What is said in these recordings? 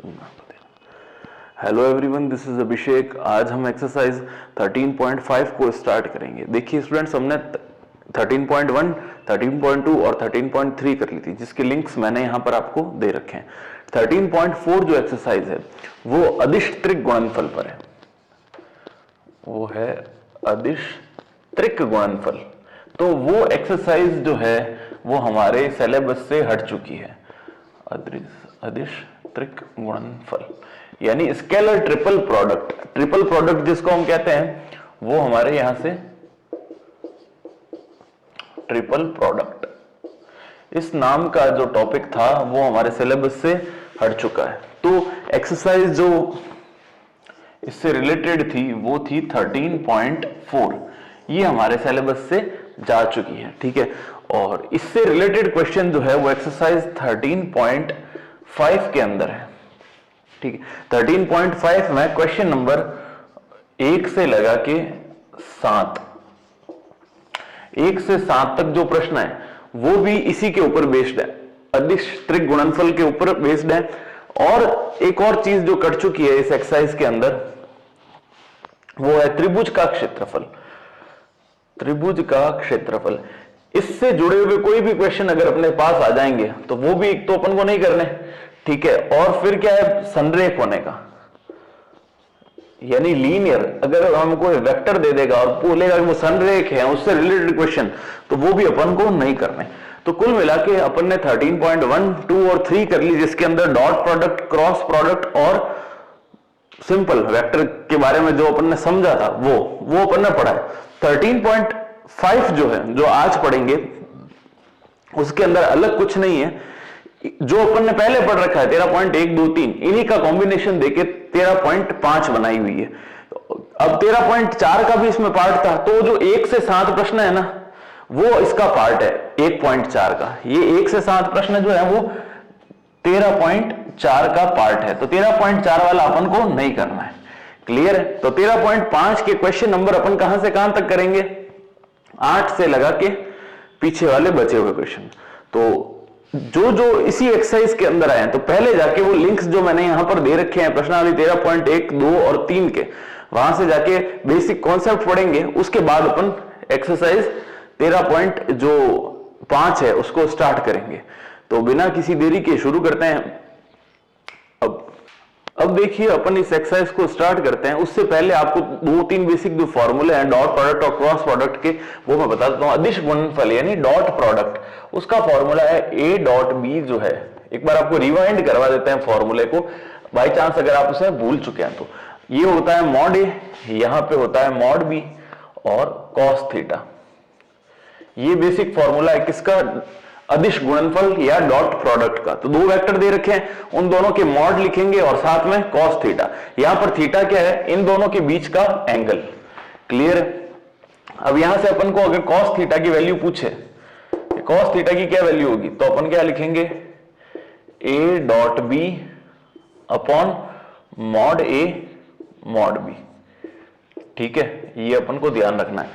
Hello everyone, this is अभिषेक। आज हम exercise 13.5 को स्टार्ट करेंगे। देखिए स्टूडेंट्स, हमने 13.1, 13.2 और 13.3 कर ली थी, जिसके लिंक्स मैंने यहाँ पर आपको दे रखे हैं। 13.4 जो एक्सरसाइज है वो अदिश त्रिक गुणनफल पर है। वो है अदिश त्रिक गुणनफल। तो वो एक्सरसाइज जो है वो हमारे सिलेबस से हट चुकी है। अदिश त्रिक गुणनफल यानी scalar triple product. Triple product जिसको हम कहते हैं वो हमारे यहां से ट्रिपल प्रोडक्ट, इस नाम का जो टॉपिक था वो हमारे सिलेबस से हट चुका है। तो एक्सरसाइज जो इससे रिलेटेड थी वो थी 13.4, ये हमारे सिलेबस से जा चुकी है। ठीक है, और इससे रिलेटेड क्वेश्चन जो है वो एक्सरसाइज 13.5 के अंदर है। ठीक है, 13.5 में क्वेश्चन नंबर 1 से लगा के 7, 1 से 7 तक जो प्रश्न है वो भी इसी के ऊपर बेस्ड है, अदिश त्रिक गुणनफल के ऊपर बेस्ड है। और एक और चीज जो कट चुकी है इस एक्सरसाइज के अंदर वो है त्रिभुज का क्षेत्रफल। त्रिभुज का क्षेत्रफल, इससे जुड़े हुए कोई भी क्वेश्चन अगर अपने पास आ जाएंगे तो वो भी एक तो अपन को नहीं करने। ठीक है, और फिर क्या है, संरेख होने का, यानी लीनियर। अगर हमको वेक्टर दे देगा और बोलेगा कि वो संरेख है, उससे रिलेटेड क्वेश्चन, तो वो भी अपन को नहीं करने। तो कुल मिला के अपन ने 13.1, 2 और 3 कर ली, जिसके अंदर डॉट प्रोडक्ट, क्रॉस प्रोडक्ट और सिंपल वेक्टर के बारे में जो अपन ने समझा था वो अपन ने पढ़ा है। 13.5 जो है, जो आज पढ़ेंगे, उसके अंदर अलग कुछ नहीं है। जो अपन ने पहले पढ़ रखा है 13.1, 2, 3, इन्हीं का कॉम्बिनेशन देके 13.5 बनाई हुई है। अब 13.4 का भी इसमें पार्ट था, तो जो 1 से 7 प्रश्न है ना, वो इसका पार्ट है 1.4 का। ये 1 से 7 प्रश्न जो है वो 13.4 का पार्ट है, तो 13.4 वाला अपन को नहीं करना है। क्लियर है? तो 13.5 के क्वेश्चन नंबर अपन कहां से कहां तक करेंगे, 8 से लगा के पीछे वाले बचे हुए क्वेश्चन। तो जो इसी एक्सरसाइज के अंदर आए हैं, तो पहले जाके वो लिंक्स जो मैंने यहां पर दे रखे हैं प्रश्नावली 13.1, 2 और 3 के, वहां से जाके बेसिक कॉन्सेप्ट पढ़ेंगे। उसके बाद अपन एक्सरसाइज 13.5 है उसको स्टार्ट करेंगे। तो बिना किसी देरी के शुरू करते हैं। अब देखिए अपन इस एक्सरसाइज को स्टार्ट करते हैं। उससे पहले आपको 2-3 बेसिक जो फॉर्मूले हैं डॉट प्रोडक्ट और क्रॉस प्रोडक्ट के, वो मैं बता देता हूं। अदिश गुणनफल यानी डॉट प्रोडक्ट, उसका फॉर्मूला है a डॉट बी जो है। एक बार आपको रिवाइंड करवा देते हैं फॉर्मूले को, बाई चांस अगर आप उसे भूल चुके हैं तो। ये होता है मॉड ए, यहां पे होता है मॉड बी और कॉस थीटा। ये बेसिक फॉर्मूला है किसका, अदिश गुणनफल या डॉट प्रोडक्ट का। तो 2 वेक्टर दे रखे हैं, उन दोनों के मॉड लिखेंगे और साथ में कॉस थीटा। यहां पर थीटा क्या है, इन दोनों के बीच का एंगल। क्लियर है? अब यहां से अपन को अगर कॉस थीटा की वैल्यू पूछे, कॉस थीटा की क्या वैल्यू होगी, तो अपन क्या लिखेंगे, A dot B upon mod A mod B. ठीक है, ये अपन को ध्यान रखना है।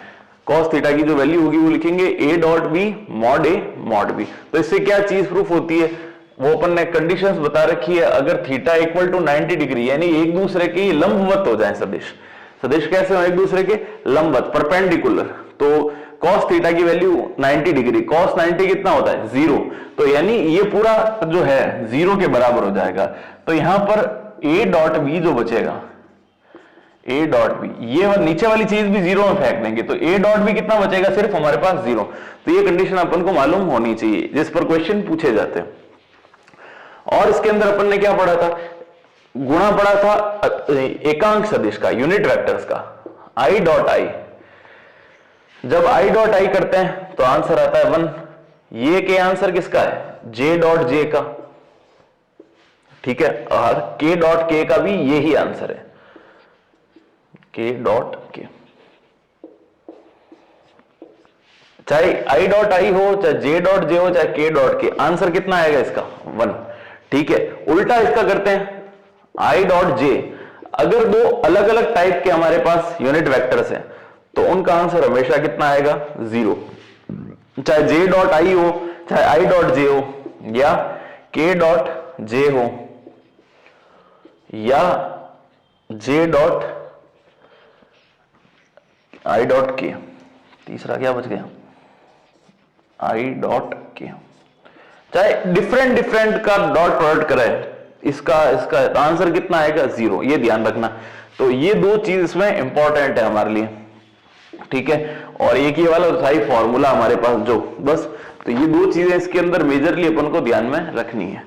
cos थीटा की जो वैल्यू होगी वो लिखेंगे a dot B mod A mod B. तो इससे क्या चीज प्रूफ होती है, वो अपन ने कंडीशंस बता रखी है। अगर थीटा इक्वल टू 90 डिग्री यानी एक दूसरे के लंबवत हो जाए सदिश, सदिश कैसे हो, एक दूसरे के लंबवत, परपेंडिकुलर, तो cos थीटा की वैल्यू 90 डिग्री, cos 90 कितना होता है, 0। तो यानी ये पूरा जो है 0 के बराबर हो जाएगा। तो यहां पर a डॉट बी जो बचेगा, ए डॉट बी, ये नीचे वाली चीज भी 0 में फेंक देंगे, तो ए डॉट बी कितना बचेगा, सिर्फ हमारे पास 0। तो ये कंडीशन अपन को मालूम होनी चाहिए जिस पर क्वेश्चन पूछे जाते हैं। और इसके अंदर अपन ने क्या पढ़ा था, गुणा पढ़ा था एकांक सदिश का, यूनिट वेक्टर्स का, आई डॉट आई। जब आई डॉट आई करते हैं तो आंसर आता है 1। ये के आंसर किसका है, जे डॉट जे का। ठीक है, और के डॉट के का भी यही आंसर है, के डॉट के। चाहे आई डॉट आई हो, चाहे जे डॉट जे हो, चाहे के डॉट के, आंसर कितना आएगा इसका, 1। ठीक है, उल्टा इसका करते हैं, आई डॉट जे। अगर 2 अलग अलग टाइप के हमारे पास यूनिट वेक्टर्स हैं तो उनका आंसर हमेशा कितना आएगा, 0। चाहे जे डॉट आई हो, चाहे आई डॉट जे हो, या के डॉट जे हो, या जे डॉट आई डॉट के, तीसरा क्या बच गया, आई डॉट के, चाहे डिफरेंट डिफरेंट का डॉट प्रोडक्ट करे, इसका इसका आंसर कितना आएगा, 0, ये ध्यान रखना। तो ये दो चीज इसमें इंपॉर्टेंट है हमारे लिए, ठीक है। और एक ये वाला सही फॉर्मूला हमारे पास जो, बस तो ये दो चीजें इसके अंदर मेजरली अपन को ध्यान में रखनी है।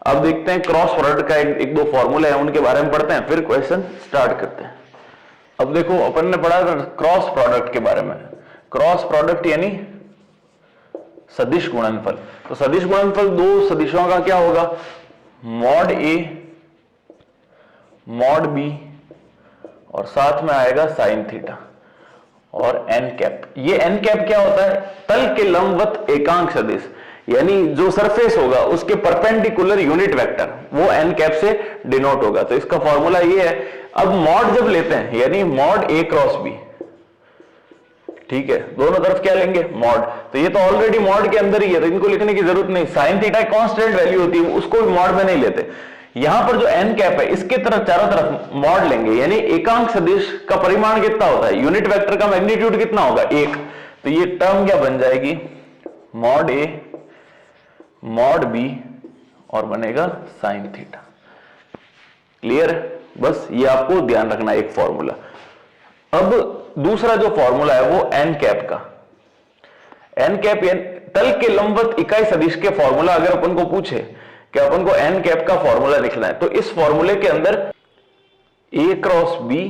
अब देखते हैं क्रॉस प्रोडक्ट का एक दो फॉर्मूला है, उनके बारे में पढ़ते हैं, फिर क्वेश्चन स्टार्ट करते हैं। अब देखो अपन ने पढ़ा क्रॉस प्रोडक्ट के बारे में। क्रॉस प्रोडक्ट यानी सदिश गुणनफल। तो सदिश गुणनफल दो सदिशों का क्या होगा, मॉड ए मॉड बी और साथ में आएगा साइन थीटा और एन कैप। ये एन कैप क्या होता है, तल के लंबवत एकांक सदिश, यानी जो सरफेस होगा उसके परपेंडिकुलर यूनिट वेक्टर, वो एन कैप से डिनोट होगा। तो इसका फॉर्मूला ये है। अब मॉड जब लेते हैं यानी मॉड ए क्रॉस बी, ठीक है, दोनों तरफ क्या लेंगे, मॉड। तो ये तो ऑलरेडी मॉड के अंदर ही है, तो इनको लिखने की जरूरत नहीं। साइन थीटा कांस्टेंट वैल्यू होती है, उसको भी मॉड में नहीं लेते। यहां पर जो एन कैप है इसके तरफ चारों तरफ मॉड लेंगे, यानी एकांक सदिश का परिमाण कितना होता है, यूनिट वेक्टर का मैग्नीट्यूड कितना होगा, 1। तो ये टर्म क्या बन जाएगी, मॉड ए मॉड बी और बनेगा साइन थीटा। क्लियर है, बस ये आपको ध्यान रखना एक फॉर्मूला। अब दूसरा जो फॉर्मूला है वो एन कैप का। एन कैप तल के लंबवत इकाई सदिश के फॉर्मूला अगर अपन को पूछे कि अपन को एन कैप का फॉर्मूला लिखना है, तो इस फॉर्मूले के अंदर ए क्रॉस बी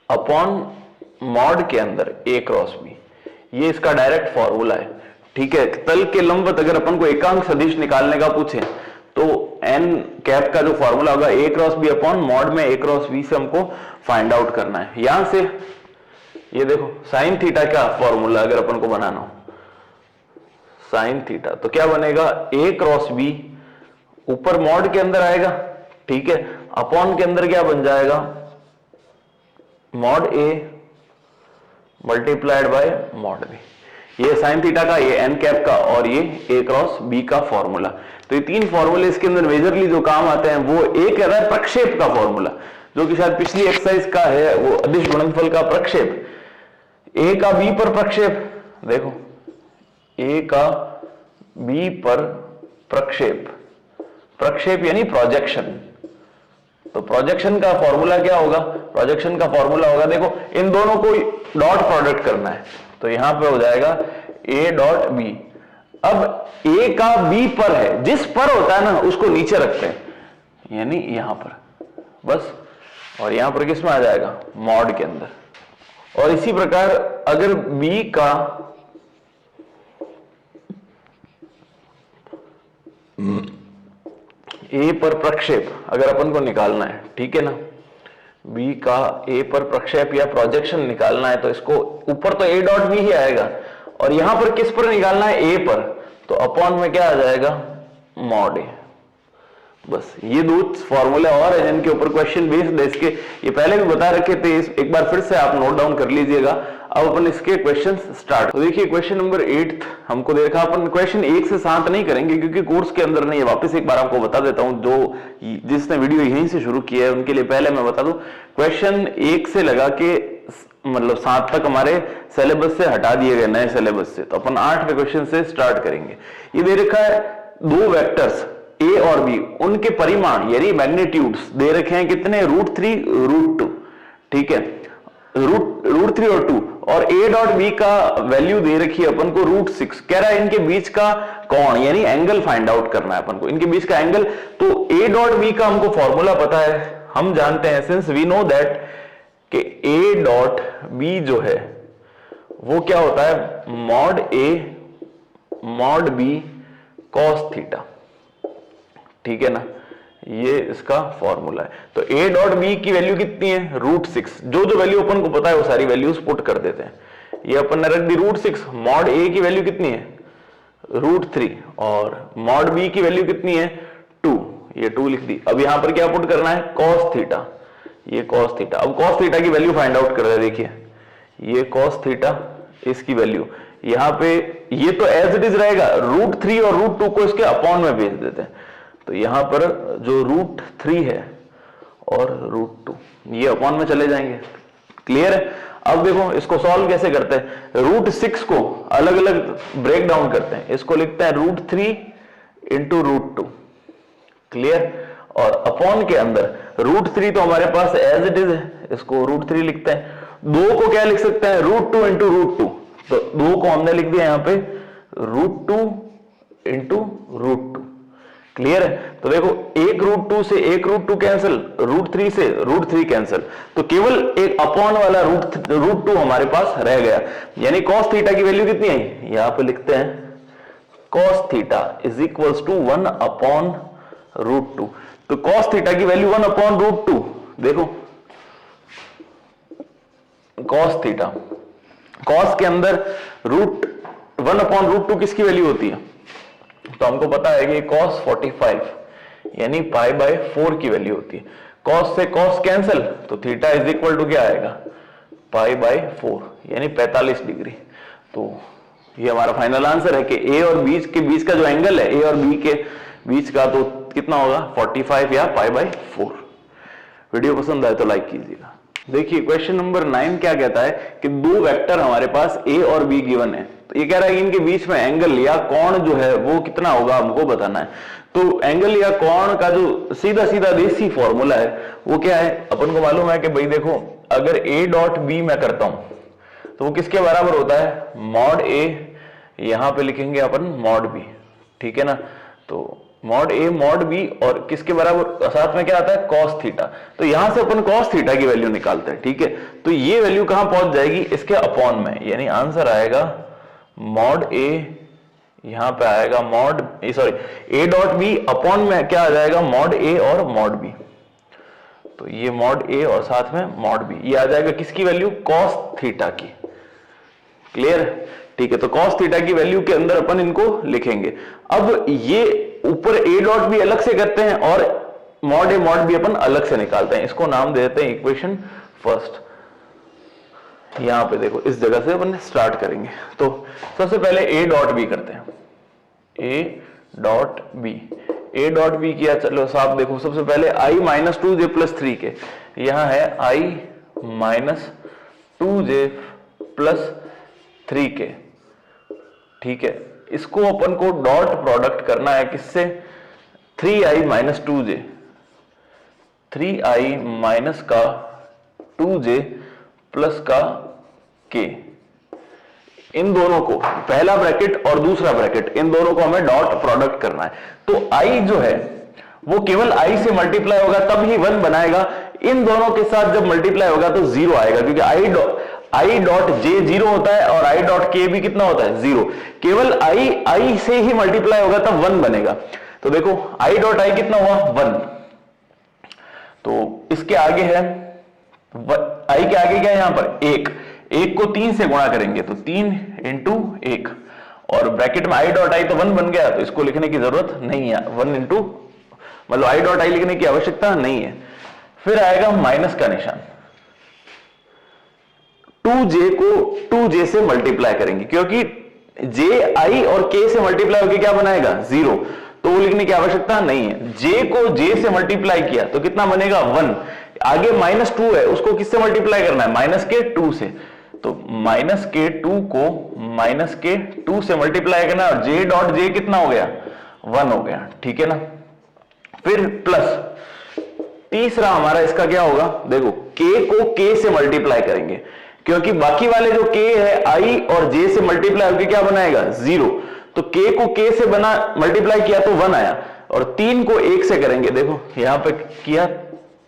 अपॉन मॉड के अंदर ए क्रॉस बी, ये इसका डायरेक्ट फॉर्मूला है, ठीक है। तल के लंबवत अगर अपन को एकांक सदिश निकालने का पूछे तो एन कैप का जो फॉर्मूला होगा ए क्रॉस बी अपॉन मॉड में ए क्रॉस बी से हमको फाइंड आउट करना है। यहां से ये देखो साइन थीटा का फॉर्मूला अगर अपन को बनाना हो, साइन थीटा, तो क्या बनेगा, ए क्रॉस बी ऊपर मॉड के अंदर आएगा, ठीक है, अपॉन के अंदर क्या बन जाएगा, mod A multiplied by mod B. ये साइन थीटा का, ये एन कैप का और ये ए क्रॉस बी का फॉर्मूला। तो ये तीन फॉर्मूले इसके अंदर मेजरली जो काम आते हैं, वो एक है प्रक्षेप का फॉर्मूला, जो कि शायद पिछली एक्सरसाइज का है, वो अदिश गुणनफल का प्रक्षेप, ए का बी पर प्रक्षेप, देखो ए का बी पर प्रक्षेप, प्रक्षेप यानी प्रोजेक्शन। तो प्रोजेक्शन का फॉर्मूला क्या होगा, प्रोजेक्शन का फॉर्मूला होगा, देखो इन दोनों को डॉट प्रोडक्ट करना है, तो यहां पे हो जाएगा ए डॉट बी। अब ए का बी पर है, जिस पर होता है ना उसको नीचे रखते हैं, यानी यहां पर बस, और यहां पर किस में आ जाएगा, मॉड के अंदर। और इसी प्रकार अगर बी का ए पर प्रक्षेप अगर अपन को निकालना है, ठीक है ना, बी का ए पर प्रक्षेप या प्रोजेक्शन निकालना है, तो इसको ऊपर तो ए डॉट बी ही आएगा, और यहां पर किस पर निकालना है, ए पर, तो अपॉन में क्या आ जाएगा, मॉड ए। बस ये दो फॉर्मूले और है जिनके ऊपर क्वेश्चन बेस्ड है, इसके ये पहले भी बता रखे थे, एक बार फिर से आप नोट डाउन कर लीजिएगा। अब अपन इसके क्वेश्चन स्टार्ट। तो देखिए क्वेश्चन नंबर 8 हमको दे रखा, अपन क्वेश्चन 1 से 7 नहीं करेंगे क्योंकि कोर्स के अंदर नहीं है। वापस एक बार आपको बता देता हूं, जो जिसने वीडियो यहीं से शुरू किया है उनके लिए पहले मैं बता दूं, क्वेश्चन 1 से लगा के मतलब 7 तक हमारे सिलेबस से हटा दिए गए, नए सिलेबस से। तो अपन 8वें क्वेश्चन से स्टार्ट करेंगे। ये दे रखा है दो वेक्टर्स ए और बी, उनके परिमाण यानी मैग्नीट्यूड्स दे रखे हैं कितने, √3 √2, ठीक है, √3 और 2, और ए डॉट बी का वैल्यू दे रखी है अपन को √6। कह रहा है इनके बीच का कोण यानी एंगल फाइंड आउट करना है अपन को, इनके बीच का एंगल। तो ए डॉट बी का हमको फॉर्मूला पता है, हम जानते हैं, सिंस वी नो दैट कि ए डॉट बी जो है वो क्या होता है, mod A mod B cos theta, ठीक है ना, ये इसका फॉर्मूला है। तो ए डॉट बी की वैल्यू कितनी है, √6। जो जो वैल्यू अपन को पता है वो सारी वैल्यूज पुट कर देते हैं। ये अपन ने रख दी √6। मॉड ए की वैल्यू कितनी है, √3, और मॉड बी की वैल्यू कितनी है, 2, ये 2 लिख दी। अब यहां पर क्या पुट करना है, कॉस थीटा, ये कॉस थीटा। अब कॉस थीटा की वैल्यू फाइंड आउट कर रहे हैं, देखिए ये कॉस थीटा, इसकी वैल्यू यहां पे, ये तो एज इट इज रहेगा, √3 और √2 को इसके अपॉन में भेज देते हैं। तो यहां पर जो √3 है और √2 ये अपॉन में चले जाएंगे। क्लियर है? अब देखो इसको सॉल्व कैसे करते हैं, √6 को अलग अलग ब्रेक डाउन करते हैं, इसको लिखते हैं √3 इंटू √2। क्लियर? और अपॉन के अंदर √3 तो हमारे पास एज इट इज है, इसको √3 लिखते हैं। 2 को क्या लिख सकते हैं, √2 इंटू √2, तो 2 को हमने लिख दिया यहां पे √2 इंटू √2। क्लियर है? तो देखो एक √2 से एक √2 कैंसिल, √3 से √3 कैंसिल, तो केवल एक अपॉन वाला √2 हमारे पास रह गया। यानी cos थीटा की वैल्यू कितनी आई, यहां पे लिखते हैं cos theta is equals to 1 upon √2। तो cos थीटा की वैल्यू 1 अपॉन √2, देखो cos थीटा, cos के अंदर √1 अपॉन √2 किसकी वैल्यू होती है, तो हमको पता है कि cos 45 यानी π/4 की वैल्यू होती है। cos से cos कैंसिल, तो थीटा इज इक्वल टू क्या आएगा, π/4 यानी 45 डिग्री। तो ये हमारा फाइनल आंसर है कि ए और बी के बीच का जो एंगल है, ए और बी के बीच का, तो कितना होगा 45 या π/4। वीडियो पसंद आए तो लाइक कीजिएगा। देखिए क्वेश्चन नंबर 9 क्या कहता है कि दो वेक्टर हमारे पास ए और बी गिवन है, तो ये कह रहा है कि इनके बीच में एंगल या कोण जो है वो कितना होगा हमको बताना है। तो एंगल या कोण का जो सीधा सीधा देसी फॉर्मूला है वो क्या है, अपन को मालूम है कि भाई देखो अगर ए डॉट बी मैं करता हूं तो वो किसके बराबर होता है, मॉड ए, यहां पे लिखेंगे अपन मॉड बी। ठीक है ना, तो मॉड ए मॉड बी और किसके बराबर साथ में क्या आता है, cos थीटा। तो यहां से अपन cos थीटा की वैल्यू निकालते हैं। ठीक है, तो ये वैल्यू कहां पहुंच जाएगी, इसके अपॉन में, यानी आंसर आएगा मॉड ए, यहां पे आएगा mod A dot B upon में क्या आ जाएगा, मॉड ए और मॉड बी। तो ये मॉड ए और साथ में मॉड बी, ये आ जाएगा किसकी वैल्यू, cos थीटा की। क्लियर? ठीक है, तो cos थीटा की वैल्यू के अंदर अपन इनको लिखेंगे। अब ये ऊपर ए डॉट बी अलग से करते हैं और मॉड ए मॉड बी अपन अलग से निकालते हैं। इसको नाम दे देते हैं इक्वेशन फर्स्ट। यहां पे देखो इस जगह से अपन स्टार्ट करेंगे। तो सबसे पहले ए डॉट बी करते हैं, A dot B, A dot B किया, चलो साहब देखो सबसे पहले i माइनस 2j प्लस 3 के, यहां है i माइनस 2j प्लस 3 के। ठीक है, इसको अपन को डॉट प्रोडक्ट करना है किससे, 3i minus 2j, 3i minus का 2j प्लस का k, इन दोनों को, पहला ब्रैकेट और दूसरा ब्रैकेट, इन दोनों को हमें डॉट प्रोडक्ट करना है। तो i जो है वो केवल i से मल्टीप्लाई होगा तब ही 1 बनाएगा, इन दोनों के साथ जब मल्टीप्लाई होगा तो 0 आएगा, क्योंकि i डॉट j 0 होता है और i डॉट k भी कितना होता है, 0। केवल i से ही मल्टीप्लाई होगा तब 1 बनेगा। तो देखो i डॉट i कितना हुआ, 1। तो इसके आगे है i के आगे क्या है, यहां पर 1 को 3 से गुणा करेंगे तो 3 इंटू 1, और ब्रैकेट में i डॉट i तो 1 बन गया, तो इसको लिखने की जरूरत नहीं है, 1 इंटू मतलब i डॉट i लिखने की आवश्यकता नहीं है। फिर आएगा माइनस का निशान, 2j को 2j से मल्टीप्लाई करेंगे, क्योंकि j i और k से मल्टीप्लाई होकर क्या बनाएगा, 0, तो वो लिखने की आवश्यकता नहीं है। j को j से मल्टीप्लाई किया तो कितना बनेगा, 1। आगे माइनस 2 है, उसको किससे मल्टीप्लाई करना है, माइनस के 2 से, तो माइनस के 2 को माइनस के 2 से मल्टीप्लाई करना है, और j डॉट j कितना हो गया, 1 हो गया। ठीक है ना, फिर प्लस तीसरा हमारा इसका क्या होगा, देखो k को k से मल्टीप्लाई करेंगे, क्योंकि बाकी वाले जो k है i और j से मल्टीप्लाई होकर क्या बनाएगा, 0, तो k को k से बना मल्टीप्लाई किया तो 1 आया, और 3 को 1 से करेंगे, देखो यहां पे किया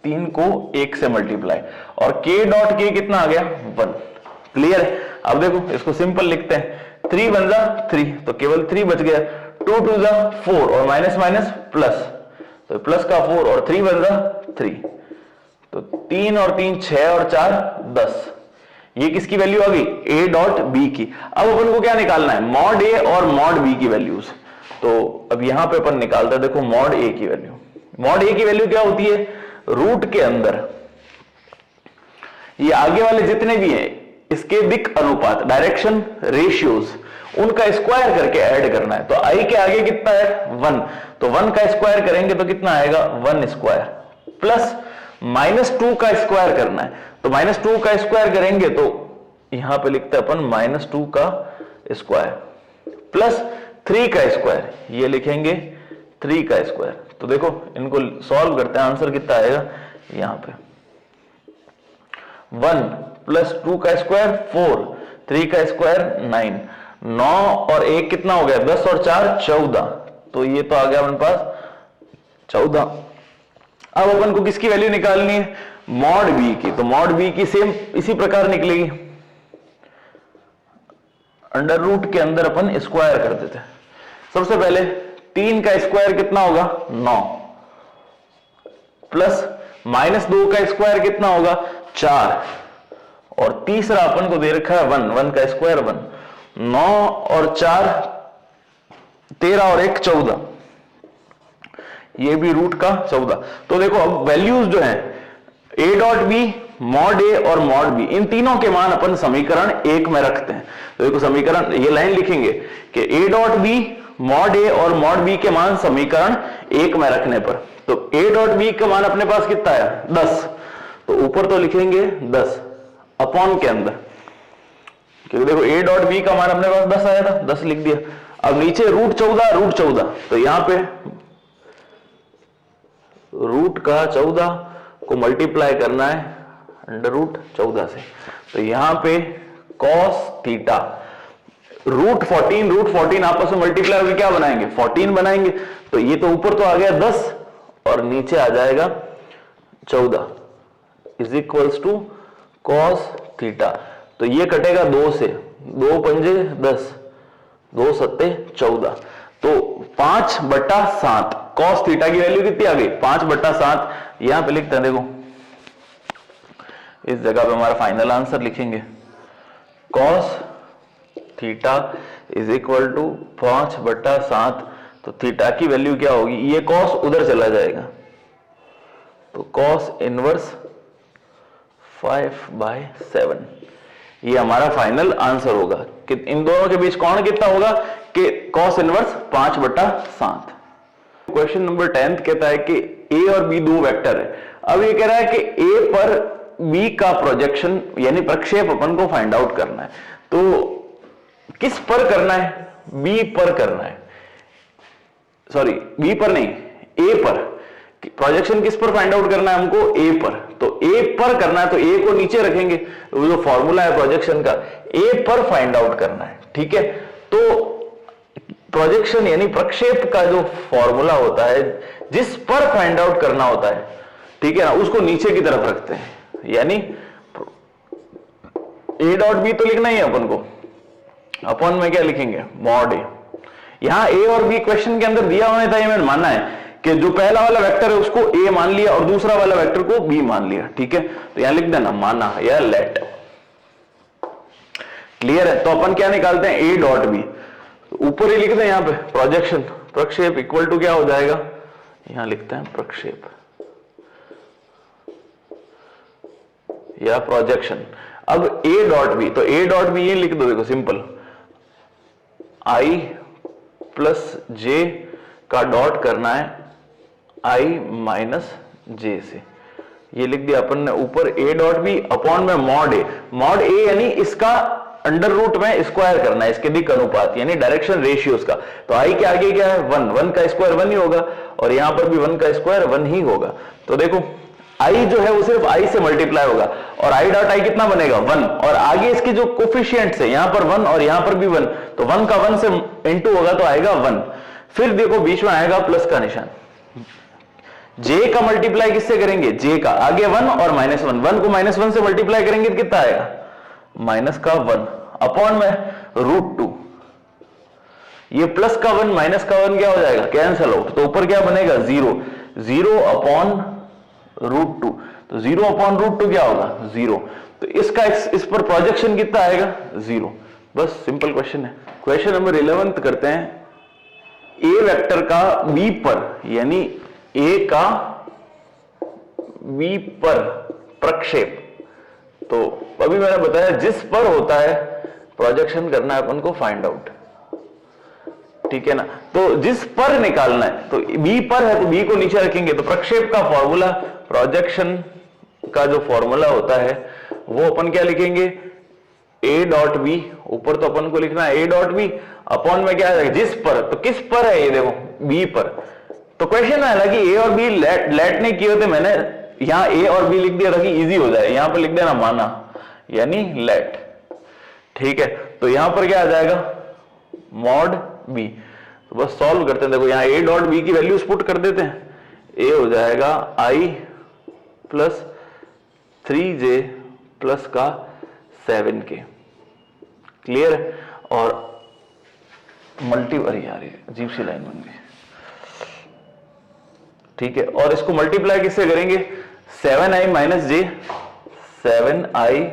3 को 1 से मल्टीप्लाई, और k डॉट k कितना आ गया, 1। क्लियर है? अब देखो इसको सिंपल लिखते हैं, 3 1 जा 3, तो केवल 3 बच गया, 2 2 जा 4 और माइनस माइनस प्लस, तो प्लस का 4 और 3 1 जा 3, तो 3 और 3 6 और 4 10। ये किसकी वैल्यू आ गई, a डॉट b की। अब अपन को क्या निकालना है, मॉड a और मॉड b की वैल्यूज। तो अब यहां पे अपन निकालते हैं, देखो मॉड a की वैल्यू, मॉड a की वैल्यू क्या होती है, रूट के अंदर ये आगे वाले जितने भी हैं इसके दिक् अनुपात, डायरेक्शन रेशियोज, उनका स्क्वायर करके ऐड करना है। तो i के आगे कितना है, 1, तो 1 का स्क्वायर करेंगे तो कितना आएगा 1 स्क्वायर, प्लस -2 का स्क्वायर करना है तो -2 का स्क्वायर करेंगे तो यहां पे लिखते हैं अपन -2 का स्क्वायर प्लस 3 का स्क्वायर, ये लिखेंगे 3 का स्क्वायर। तो देखो इनको सॉल्व करते हैं, आंसर कितना आएगा यहां पे 1 प्लस 2 का स्क्वायर 4, 3 का स्क्वायर 9, 9 और 1 कितना हो गया 10 और 4 14, तो ये तो आ गया अपने पास 14। अब अपन को किसकी वैल्यू निकालनी है मॉड बी की, तो मॉड बी की सेम इसी प्रकार निकलेगी, अंडर रूट के अंदर अपन स्क्वायर कर देते हैं। सबसे पहले 3 का स्क्वायर कितना होगा 9, प्लस -2 का स्क्वायर कितना होगा 4, और तीसरा अपन को दे रखा है 1, 1 का स्क्वायर 1, 9 और 4 13 और 1 14, ये भी रूट का 14। तो देखो अब वैल्यूज जो है a डॉट बी, मॉड ए और मॉड बी, इन तीनों के मान अपन समीकरण 1 में रखते हैं। तो देखो समीकरण ये लाइन लिखेंगे कि a डॉट बी, मॉड ए और मॉड बी के मान समीकरण 1 में रखने पर, तो a डॉट बी का मान अपने पास कितना है 10, तो ऊपर तो लिखेंगे 10 अपॉन के अंदर, क्योंकि देखो a डॉट बी का मान अपने पास 10 आया था, 10 लिख दिया। अब नीचे रूट 14, तो यहां पे रूट का 14 को मल्टीप्लाई करना है अंडर रूट 14 से, तो यहां पे cos थीटा रूट 14 आपस में मल्टीप्लाई होकर क्या बनाएंगे 14 बनाएंगे, तो ये तो ऊपर तो आ गया 10 और नीचे आ जाएगा 14 is equals to cos theta. तो ये कटेगा 2 से, 2 पंजे 10, 2 सत्ते 14, तो 5/7 cos थीटा की वैल्यू कितनी आ गई 5/7। यहां पे लिखते हैं देखो इस जगह पे हमारा फाइनल आंसर लिखेंगे cos theta is equal to 5/7, तो थीटा की वैल्यू क्या होगी, ये cos उधर चला जाएगा तो cos इनवर्स 5/7, ये हमारा फाइनल आंसर होगा कि इन दोनों के बीच कौन कितना होगा कि cos इनवर्स 5/7। क्वेश्चन नंबर 10 कहता है कि a और b दो वेक्टर है। अब ये कह रहा है कि a पर b का प्रोजेक्शन यानी प्रक्षेप अपन को फाइंड आउट करना है, तो किस पर करना है b पर करना है, सॉरी b पर नहीं a पर, प्रोजेक्शन किस पर फाइंड आउट करना है हमको a पर, तो a पर करना है तो a को नीचे रखेंगे, वो जो फॉर्मूला है प्रोजेक्शन का a पर फाइंड आउट करना है, ठीक है। तो प्रोजेक्शन यानी प्रक्षेप का जो फॉर्मूला होता है जिस पर फाइंड आउट करना होता है, ठीक है ना, उसको नीचे की तरफ रखते हैं, यानी a डॉट बी तो लिखना ही है अपन को, अपॉन में क्या लिखेंगे मॉड ए। यहां a और b क्वेश्चन के अंदर दिया होने था, ये मैंने मानना है कि जो पहला वाला वेक्टर है उसको a मान लिया और दूसरा वाला वेक्टर को b मान लिया, ठीक है। तो यहां लिख देना माना या लेट, क्लियर है। तो अपन क्या निकालते हैं a डॉट बी, ऊपर ही लिखते हैं यहां पे प्रोजेक्शन प्रक्षेप इक्वल टू क्या हो जाएगा, यहां लिखते हैं प्रक्षेप या प्रोजेक्शन। अब a डॉट बी, तो a डॉट बी ये लिख दो, देखो सिंपल i प्लस j का डॉट करना है i माइनस j से, ये लिख दिया अपन ने ऊपर a डॉट बी अपॉन में मॉड ए यानी इसका अंडर रूट में स्क्वायर करना है, इसके दिक अनुपात यानी डायरेक्शन रेशियोज का। तो i के आगे क्या है 1, 1 का स्क्वायर 1 ही होगा और यहां पर भी 1 का स्क्वायर 1 ही होगा। तो देखो i जो है वो सिर्फ i से मल्टीप्लाई होगा और i डॉट i कितना बनेगा 1, और आगे इसके जो कोफिशिएंट्स है यहां पर 1 और यहां पर भी 1, तो 1 का 1 से इंटू होगा तो आएगा 1, फिर देखो बीच में आएगा प्लस का निशान, j का मल्टीप्लाई किससे करेंगे j का आगे 1 और -1, 1 को -1 से मल्टीप्लाई करेंगे तो कितना आएगा माइनस का 1 अपॉन में √2, ये प्लस का 1 माइनस का 1 क्या हो जाएगा कैंसल आउट, तो ऊपर क्या बनेगा 0, 0 अपॉन √2, तो 0 अपॉन √2 क्या होगा 0, तो इसका इस पर प्रोजेक्शन कितना आएगा 0। बस सिंपल क्वेश्चन है। क्वेश्चन नंबर 11 करते हैं, a वेक्टर का b पर यानी a का b पर प्रक्षेप, तो अभी मैंने बताया जिस पर होता है प्रोजेक्शन करना है अपन को फाइंड आउट, ठीक है ना। तो जिस पर निकालना है, तो बी पर है तो बी को नीचे रखेंगे, तो प्रक्षेप का फॉर्मूला, प्रोजेक्शन का जो फॉर्मूला होता है वो अपन क्या लिखेंगे, ए डॉट बी, ऊपर तो अपन को लिखना है ए डॉट बी, अपॉन में क्या है जिस पर, तो किस पर है ये देखो बी पर। तो क्वेश्चन है ना कि ए और बी लेट नहीं किए होते, मैंने यहां ए और बी लिख दिया ताकि इजी हो जाए, यहां पर लिख देना माना, यानी लेट, ठीक है। तो यहां पर क्या आ जाएगा, मॉड बी। तो बस सॉल्व करते हैं, देखो यहां ए डॉट बी की वैल्यूज पुट कर देते हैं, ए हो जाएगा आई प्लस 3j प्लस का 7k, क्लियर। और मल्टीप्लाई, यार अजीब सी लाइन बन गई, ठीक है। और इसको मल्टीप्लाई किससे करेंगे, 7i माइनस जे, 7i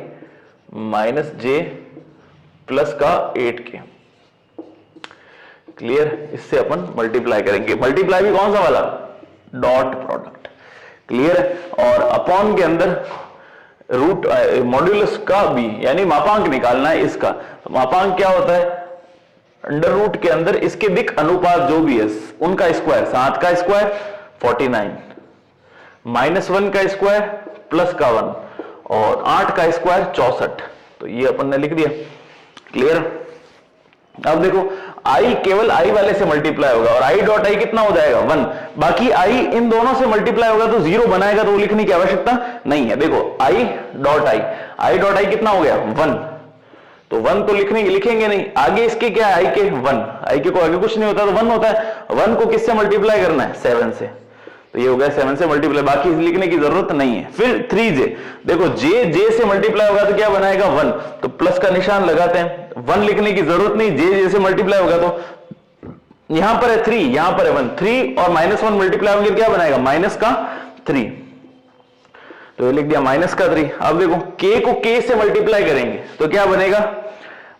माइनस जे प्लस का 8k, क्लियर। इससे अपन मल्टीप्लाई करेंगे, मल्टीप्लाई भी कौन सा वाला, डॉट प्रोडक्ट, क्लियर है। और अपॉन के अंदर रूट मॉड्यूलस का बी, यानी मापांक निकालना है इसका। तो मापांक क्या होता है, अंडर रूट के अंदर इसके दिक अनुपात जो भी है उनका स्क्वायर, 7 का स्क्वायर 49, -1 का स्क्वायर प्लस का 1 और 8 का स्क्वायर 64। तो ये अपन ने लिख दिया, क्लियर। अब देखो i केवल i वाले से मल्टीप्लाई होगा और i डॉट i कितना हो जाएगा 1, बाकी i इन दोनों से मल्टीप्लाई होगा तो 0 बनाएगा, तो वो लिखने की आवश्यकता नहीं है। देखो i डॉट i कितना हो गया 1, तो 1 तो लिखेंगे नहीं, आगे इसके क्या है i के 1, i के को आगे कुछ नहीं होता तो 1 होता है, 1 को किससे मल्टीप्लाई करना है 7 से, तो ये हो गया 7 से मल्टीप्लाई, बाकी लिखने की जरूरत नहीं है। फिर 3j, देखो j से मल्टीप्लाई होगा तो क्या बनाएगा 1, तो प्लस का निशान लगाते हैं, 1 लिखने की जरूरत नहीं, j से मल्टीप्लाई होगा तो यहां पर है 3, यहां पर है 1, 3 और -1 मल्टीप्लाई होंगे क्या बनाएगा माइनस का 3, तो ये लिख दिया माइनस का 3। अब देखो k को k से मल्टीप्लाई करेंगे तो क्या बनेगा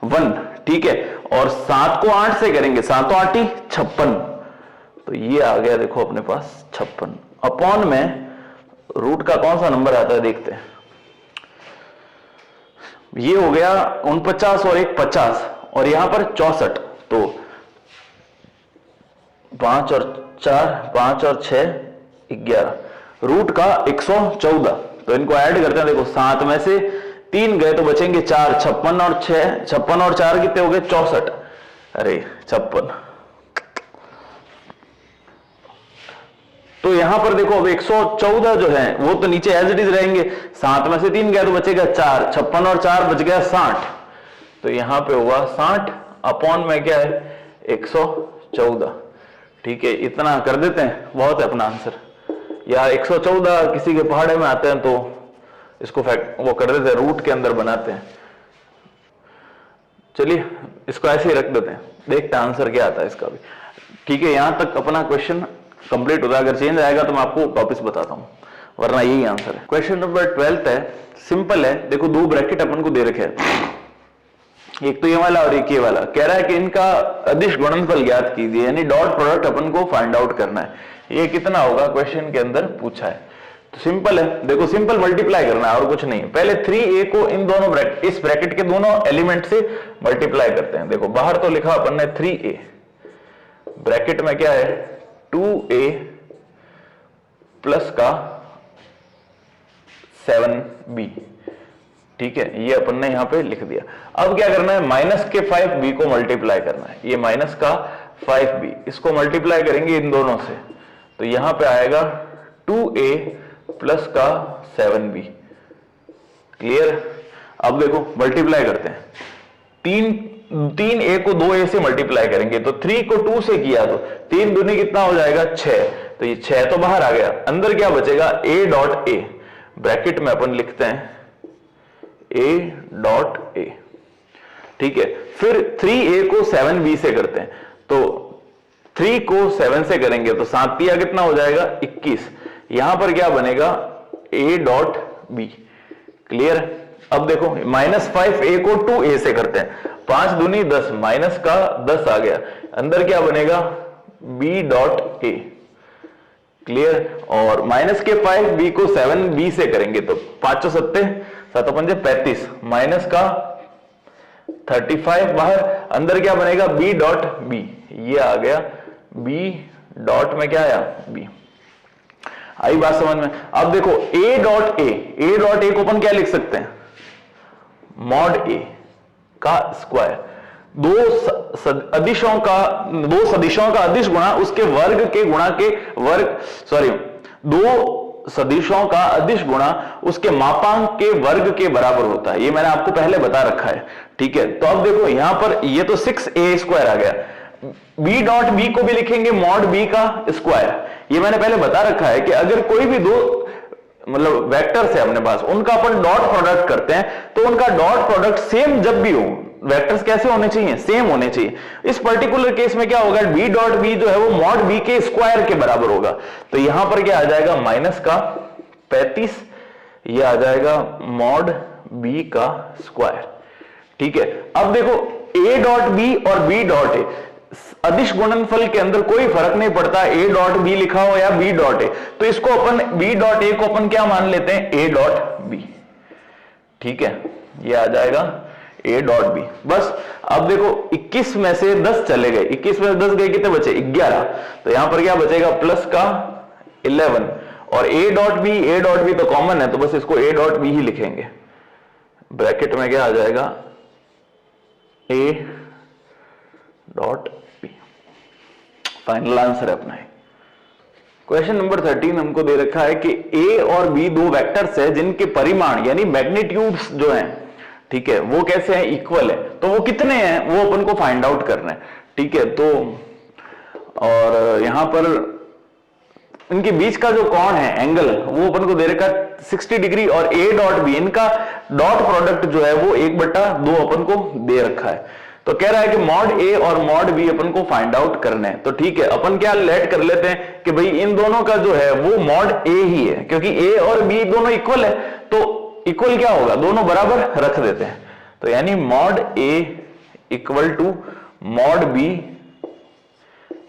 1, ठीक है। और 7 को 8 से करेंगे, 7 8 56, तो ये आ गया देखो अपने पास 56। अपॉन में रूट का कौन सा नंबर आता है देखते हैं, ये हो गया 49 और 1 50 और यहां पर 64, तो 5 और 6 11, रूट का 114, तो इनको ऐड करते हैं। देखो 7 में से 3 गए तो बचेंगे 4, 56 और 6, 56 और 4 कितने हो गए 64, अरे 56। तो यहां पर देखो अब 114 जो है वो तो नीचे एज इट इज रहेंगे, 7 में से 3 गया तो बचेगा 4, 56 और 4 बच गया 60, तो यहां पे होगा 60, अपॉन में क्या है 114, ठीक है। इतना कर देते हैं, बहुत है अपना आंसर। या 114 किसी के पहाड़े में आते हैं तो इसको वो कर देते हैं, रूट के अंदर बनाते हैं। चलिए इसको ऐसे ही रख देते हैं, देखते हैं आंसर क्या आता है इसका भी, ठीक है। यहां तक अपना क्वेश्चन कंप्लीट होता है, अगर चेंज आएगा तो मैं आपको वापस बताता हूं, वरना यही आंसर है। क्वेश्चन नंबर 12 है, सिंपल है। देखो 2 ब्रैकेट अपन को दे रखे हैं, एक तो ये वाला और एक ये वाला, कह रहा है कि इनका अदिश गुणनफल ज्ञात कीजिए, यानी डॉट प्रोडक्ट अपन को फाइंड आउट करना है। ये कितना होगा क्वेश्चन के अंदर पूछा है, तो सिंपल है। देखो सिंपल मल्टीप्लाई करना है और कुछ नहीं, पहले 3a को इन दोनों इस ब्रैकेट के दोनों एलिमेंट से मल्टीप्लाई करते हैं। देखो बाहर तो लिखा अपन ने 3a, ब्रैकेट में क्या है 2a प्लस का 7b, ठीक है, ये अपन ने यहां पे लिख दिया। अब क्या करना है, माइनस के 5b को मल्टीप्लाई करना है, ये माइनस का 5b, इसको मल्टीप्लाई करेंगे इन दोनों से, तो यहां पे आएगा 2a प्लस का 7b, क्लियर। अब देखो मल्टीप्लाई करते हैं, 3a को 2a से मल्टीप्लाई करेंगे, तो 3 को 2 से किया तो 3 दूनी कितना हो जाएगा 6, तो ये 6 तो बाहर आ गया, अंदर क्या बचेगा a डॉट a, ब्रैकेट में अपन लिखते हैं a डॉट a, ठीक है। फिर 3a को 7b से करते हैं, तो 3 को 7 से करेंगे तो 7 तिया कितना हो जाएगा 21, यहां पर क्या बनेगा a डॉट b, क्लियर। अब देखो -5a को 2a से करते हैं, 5 दूनी 10, माइनस का 10 आ गया, अंदर क्या बनेगा b डॉट a, क्लियर। और माइनस के 5b को 7b से करेंगे तो 5 7 7 5 35, माइनस का 35 बाहर, अंदर क्या बनेगा b डॉट b, ये आ गया बी डॉट में क्या आया बी। आई बात समझ में? अब देखो ए डॉट ए को अपन क्या लिख सकते हैं, मॉड ए का स्क्वायर, दो सदिशों का अदिश गुणा उसके वर्ग के गुणा के वर्ग, सॉरी, दो सदिशों का अदिश गुणा उसके मापांक के वर्ग के बराबर होता है। ये मैंने आपको पहले बता रखा है, ठीक है। तो अब देखो यहां पर ये तो 6a स्क्वायर आ गया, b डॉट बी को भी लिखेंगे मॉड b का स्क्वायर। ये मैंने पहले बता रखा है कि अगर कोई भी दो मतलब वेक्टर्स है अपने पास, उनका अपन डॉट प्रोडक्ट करते हैं तो उनका डॉट प्रोडक्ट सेम जब भी हो, वेक्टर्स कैसे होने चाहिए, सेम होने चाहिए। इस पर्टिकुलर केस में क्या होगा, बी डॉट बी जो है वो मॉड बी के स्क्वायर के बराबर होगा। तो यहां पर क्या आ जाएगा, माइनस का 35, ये आ जाएगा मॉड बी का स्क्वायर, ठीक है। अब देखो ए डॉट बी और बी डॉट ए, अदिश गुणनफल के अंदर कोई फर्क नहीं पड़ता ए डॉट बी लिखा हो या बी डॉट ए, तो इसको अपन बी डॉट ए को अपन क्या मान लेते हैं, ए डॉट बी, ठीक है। ये आ जाएगा ए डॉट बी। बस अब देखो 21 में से 10 चले गए, 21 में से 10 गए, कितने बचे, 11। तो यहां पर क्या बचेगा, प्लस का 11, और ए डॉट बी तो कॉमन है, तो बस इसको ए डॉट बी ही लिखेंगे। ब्रैकेट में क्या आ जाएगा, A dot B, final answer है अपना। क्वेश्चन नंबर 13 हमको दे रखा है कि ए और बी दो वेक्टर्स है जिनके परिमाण यानी मैग्नीट्यूड्स जो हैं, ठीक है, वो कैसे हैं, इक्वल है। तो वो कितने हैं वो अपन को फाइंड आउट करना है, ठीक है। तो और यहां पर इनके बीच का जो कोण है, एंगल, वो अपन को दे रखा है 60 डिग्री, और ए डॉट बी इनका डॉट प्रोडक्ट जो है वो 1/2 अपन को दे रखा है। तो कह रहा है कि मॉड ए और मॉड बी अपन को फाइंड आउट करना है। तो ठीक है, अपन क्या लेट कर लेते हैं कि भाई इन दोनों का जो है वो मॉड ए ही है, क्योंकि ए और बी दोनों इक्वल है, तो इक्वल क्या होगा, दोनों बराबर रख देते हैं। तो यानी mod A equal to mod B,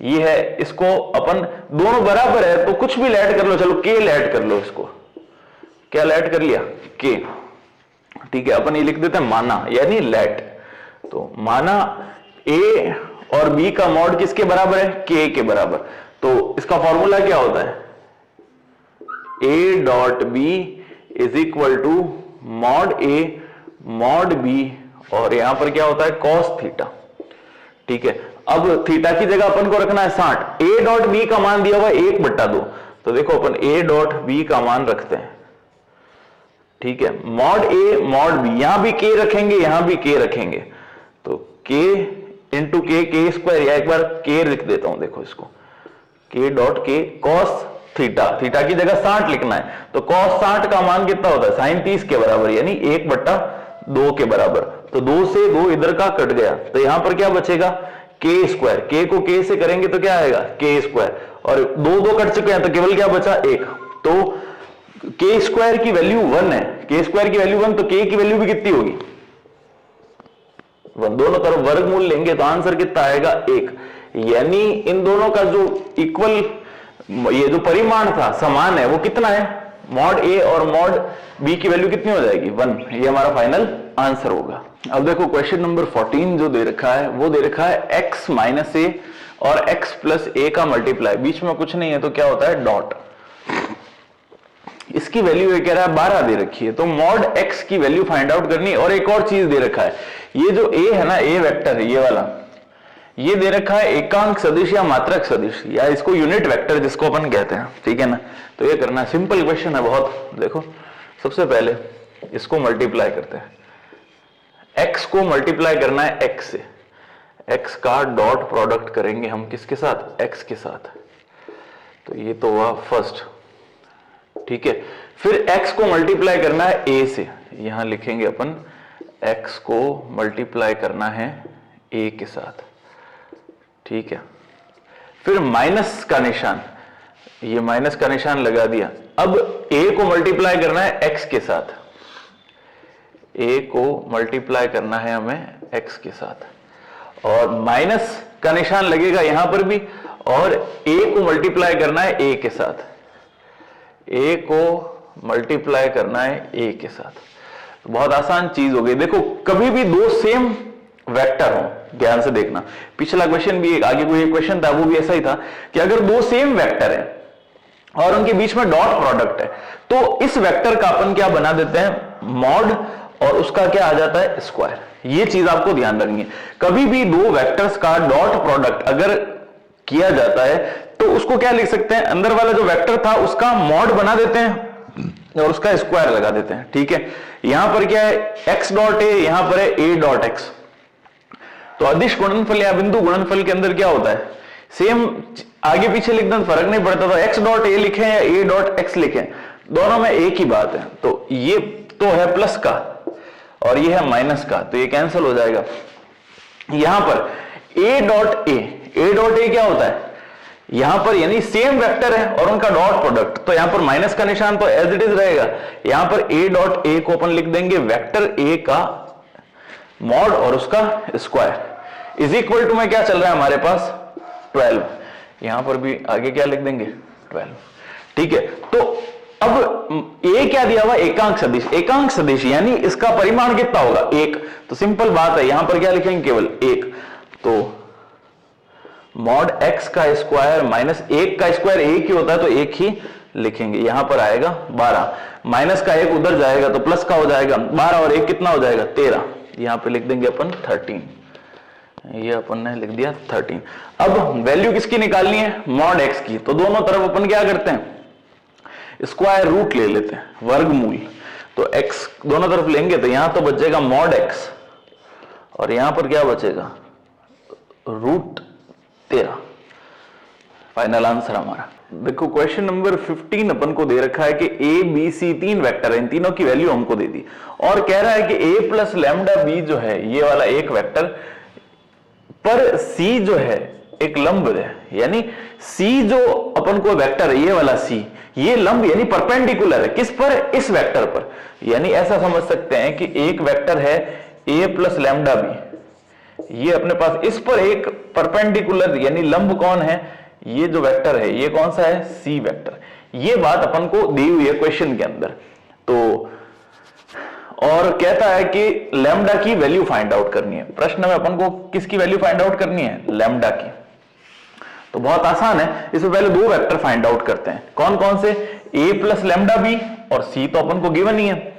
ये है, इसको अपन दोनों बराबर है तो कुछ भी लेट कर लो, चलो के लेट कर लो, इसको क्या लेट कर लिया, के, ठीक है। अपन ये लिख देते हैं माना, यानी लेट। तो माना ए और बी का मॉड किसके बराबर है, के के बराबर। तो इसका फॉर्मूला क्या होता है, A dot B is equal to mod A mod B, और यहां पर क्या होता है, कॉस थीटा, ठीक है। अब थीटा की जगह अपन को रखना है 60, ए डॉट बी का मान दिया हुआ 1/2, तो देखो अपन ए डॉट बी का मान रखते हैं, ठीक है। मॉड ए मॉड बी, यहां भी के रखेंगे, यहां भी के रखेंगे, तो के इंटू के स्क्वायर, या एक बार के लिख देता हूं, देखो इसको, के डॉट के कॉस थीटा, थीटा की जगह 60 लिखना है, तो कॉस 60 का मान कितना होता है, sin 30 के बराबर, यानी 1/2 के बराबर। तो 2 से 2 इधर का कट गया, तो यहां पर क्या बचेगा, के स्क्वायर, के को के से करेंगे तो क्या आएगा, के स्क्वायर, और 2 कट चुके हैं तो केवल क्या बचा, 1। तो के स्क्वायर की वैल्यू 1 है, के स्क्वायर की वैल्यू 1, तो के की वैल्यू भी कितनी होगी, 1। दोनों तरफ वर्गमूल लेंगे तो आंसर कितना आएगा, 1। यानी इन दोनों का जो इक्वल, ये जो परिमाण था, समान है, वो कितना है, मॉड ए और मॉड बी की वैल्यू कितनी हो जाएगी, 1। ये हमारा फाइनल आंसर होगा। अब देखो क्वेश्चन नंबर 14 जो दे रखा है, वो दे रखा है x माइनस ए और x प्लस ए का मल्टीप्लाई, बीच में कुछ नहीं है तो क्या होता है, डॉट। इसकी वैल्यू कह रहा है 12 दे रखी है, तो मॉड x की वैल्यू फाइंड आउट करनी। और एक और चीज दे रखा है, ये जो a है ना, a वेक्टर है, ये वाला, ये दे रखा है एकांक सदिश या मात्रक सदिश, या इसको यूनिट वेक्टर जिसको अपन कहते हैं, ठीक है ना। तो ये करना सिंपल क्वेश्चन है बहुत। देखो सबसे पहले इसको मल्टीप्लाई करते हैं, x को मल्टीप्लाई करना है x से, x का डॉट प्रोडक्ट करेंगे हम किसके साथ, x के साथ। तो ये तो हुआ फर्स्ट, ठीक है। फिर x को मल्टीप्लाई करना है a से, यहां लिखेंगे अपन x को मल्टीप्लाई करना है a के साथ, ठीक है। फिर माइनस का निशान, ये माइनस का निशान लगा दिया। अब a को मल्टीप्लाई करना है x के साथ, a को मल्टीप्लाई करना है हमें x के साथ, और माइनस का निशान लगेगा यहां पर भी, और a को मल्टीप्लाई करना है a के साथ, a को मल्टीप्लाई करना है a के साथ। तो बहुत आसान चीज हो गई। देखो कभी भी दो सेम वेक्टर हो, ध्यान से देखना, पिछला क्वेश्चन भी आगे कोई एक क्वेश्चन था वो भी ऐसा ही था कि अगर दो सेम वेक्टर है और उनके बीच में डॉट प्रोडक्ट है तो इस वेक्टर का अपन क्या बना देते हैं, मॉड, और उसका क्या आ जाता है, स्क्वायर। ये चीज आपको ध्यान रखनी है, कभी भी दो वेक्टर्स का डॉट प्रोडक्ट अगर किया जाता है तो उसको क्या लिख सकते हैं, अंदर वाला जो वेक्टर था उसका मॉड बना देते हैं और उसका स्क्वायर लगा देते हैं। ठीक है, यहां पर क्या है, x डॉट ए, यहां पर है a डॉट x। तो अदिश गुणनफल या बिंदु गुणनफल के अंदर क्या होता है, सेम आगे पीछे लिखना फर्क नहीं पड़ता, तो x डॉट ए लिखें या a डॉट x लिखें, दोनों में एक ही बात है। तो ये तो है प्लस का और ये है माइनस का, तो ये कैंसिल हो जाएगा। यहां पर a डॉट ए क्या होता है, यहां पर यानी सेम वेक्टर है और उनका डॉट प्रोडक्ट, तो यहां पर माइनस का निशान तो एज इट इज रहेगा। यहां पर a डॉट ए को अपन लिख देंगे वेक्टर a का मॉड और उसका स्क्वायर इज इक्वल टू में क्या चल रहा है हमारे पास 12, यहां पर भी आगे क्या लिख देंगे 12। ठीक है, तो अब a क्या दिया हुआ, एकांक सदिश, एकांक सदिश यानी इसका परिमाण कितना होगा 1, तो सिंपल बात है यहां पर क्या लिखेंगे केवल 1, तो मॉड x का स्क्वायर माइनस 1 का स्क्वायर 1 ही होता है तो 1 ही लिखेंगे। यहां पर आएगा 12, माइनस का 1 उधर जाएगा तो प्लस का हो जाएगा 12 और 1 कितना हो जाएगा 13, यहां पे लिख देंगे अपन 13, ये अपन ने लिख दिया 13। अब वैल्यू किसकी निकालनी है, मॉड x की, तो दोनों तरफ अपन क्या करते हैं, स्क्वायर रूट ले लेते हैं, वर्गमूल। तो x दोनों तरफ लेंगे तो यहां तो बचेगा मॉड x और यहां पर क्या बचेगा रूट 13, फाइनल आंसर हमारा। देखो क्वेश्चन नंबर 15 अपन को दे रखा है कि a b c तीन वेक्टर है, इन तीनों की वैल्यू हमको दे दी और कह रहा है कि a प्लस लैम्डा b जो है ये वाला एक वेक्टर पर c जो है एक लंब है, यानी c जो अपन को वेक्टर है ये वाला c, ये लंब यानी परपेंडिकुलर है किस पर, इस वेक्टर पर। यानी ऐसा समझ सकते हैं कि एक वेक्टर है a प्लस लैम्डा b, ये अपने पास इस पर एक परपेंडिकुलर यानी लंब कौन है, ये जो वेक्टर है ये कौन सा है, सी वेक्टर। ये बात अपन को दी हुई है क्वेश्चन के अंदर। तो और कहता है कि लैम्डा की वैल्यू फाइंड आउट करनी है, प्रश्न में अपन को किसकी वैल्यू फाइंड आउट करनी है, लैम्डा की। तो बहुत आसान है, इसमें पहले दो वेक्टर फाइंड आउट करते हैं, कौन कौन से, a प्लस लैम्डा बी और c तो अपन को गिवन ही है।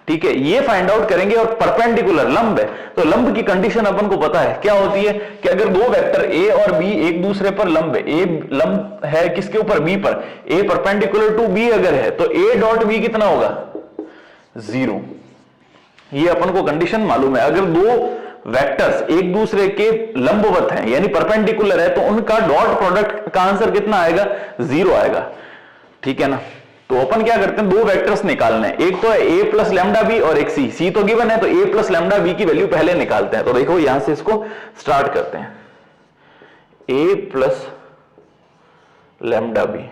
ठीक है, ये फाइंड आउट करेंगे और परपेंडिकुलर लंब है, तो लंब की कंडीशन अपन को पता है क्या होती है कि अगर दो वेक्टर a और b एक दूसरे पर लंब है, a लंब है किसके ऊपर, b पर, a परपेंडिकुलर टू b अगर है तो a डॉट b कितना होगा 0। ये अपन को कंडीशन मालूम है, अगर दो वेक्टर्स एक दूसरे के लंबवत हैं यानी परपेंडिकुलर है तो उनका डॉट प्रोडक्ट का आंसर कितना आएगा 0 आएगा। ठीक है ना, तो अपन क्या करते हैं, दो वेक्टर्स निकालने हैं, एक तो है a प्लस लैम्डा बी और एक c तो गिवन है, तो a प्लस लैम्डा बी की वैल्यू पहले निकालते हैं। तो देखो यहां से इसको स्टार्ट करते हैं, a प्लस लैम्डा बी,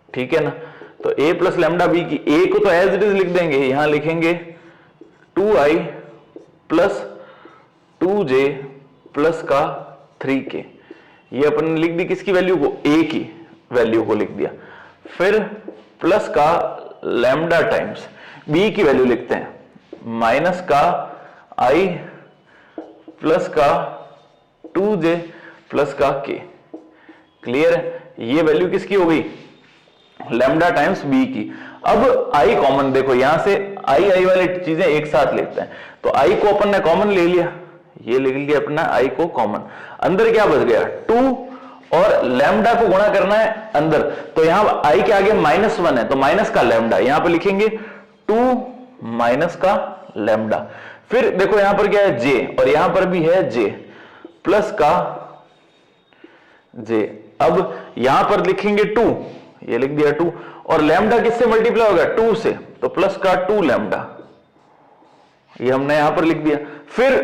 ठीक है ना, तो a प्लस लैम्डा बी की a को तो एज इट इज लिख देंगे, यहां लिखेंगे 2i प्लस 2j प्लस का 3k, ये अपन ने लिख दी किसकी वैल्यू को, a की वैल्यू को लिख दिया, फिर प्लस का लैम्डा टाइम्स b की वैल्यू लिखते हैं माइनस का i प्लस का 2j प्लस का k। क्लियर है, ये वैल्यू किसकी हो गई, लैम्डा टाइम्स b की। अब i कॉमन, देखो यहां से i वाली चीजें एक साथ लेते हैं, तो i को अपन ने कॉमन ले लिया, ये लिख लिया अपना i को कॉमन, अंदर क्या बच गया 2 और लैम्डा को गुणा करना है अंदर, तो यहां i के आगे -1 है तो माइनस का लैम्डा, यहां पे लिखेंगे 2 माइनस का लैम्डा। फिर देखो यहां पर क्या है j और यहां पर भी है j प्लस का j। अब यहां पर लिखेंगे 2, ये लिख दिया 2 और लैम्डा किससे मल्टीप्लाई होगा 2 से, तो प्लस का 2 लैम्डा, ये हमने यहां पर लिख दिया। फिर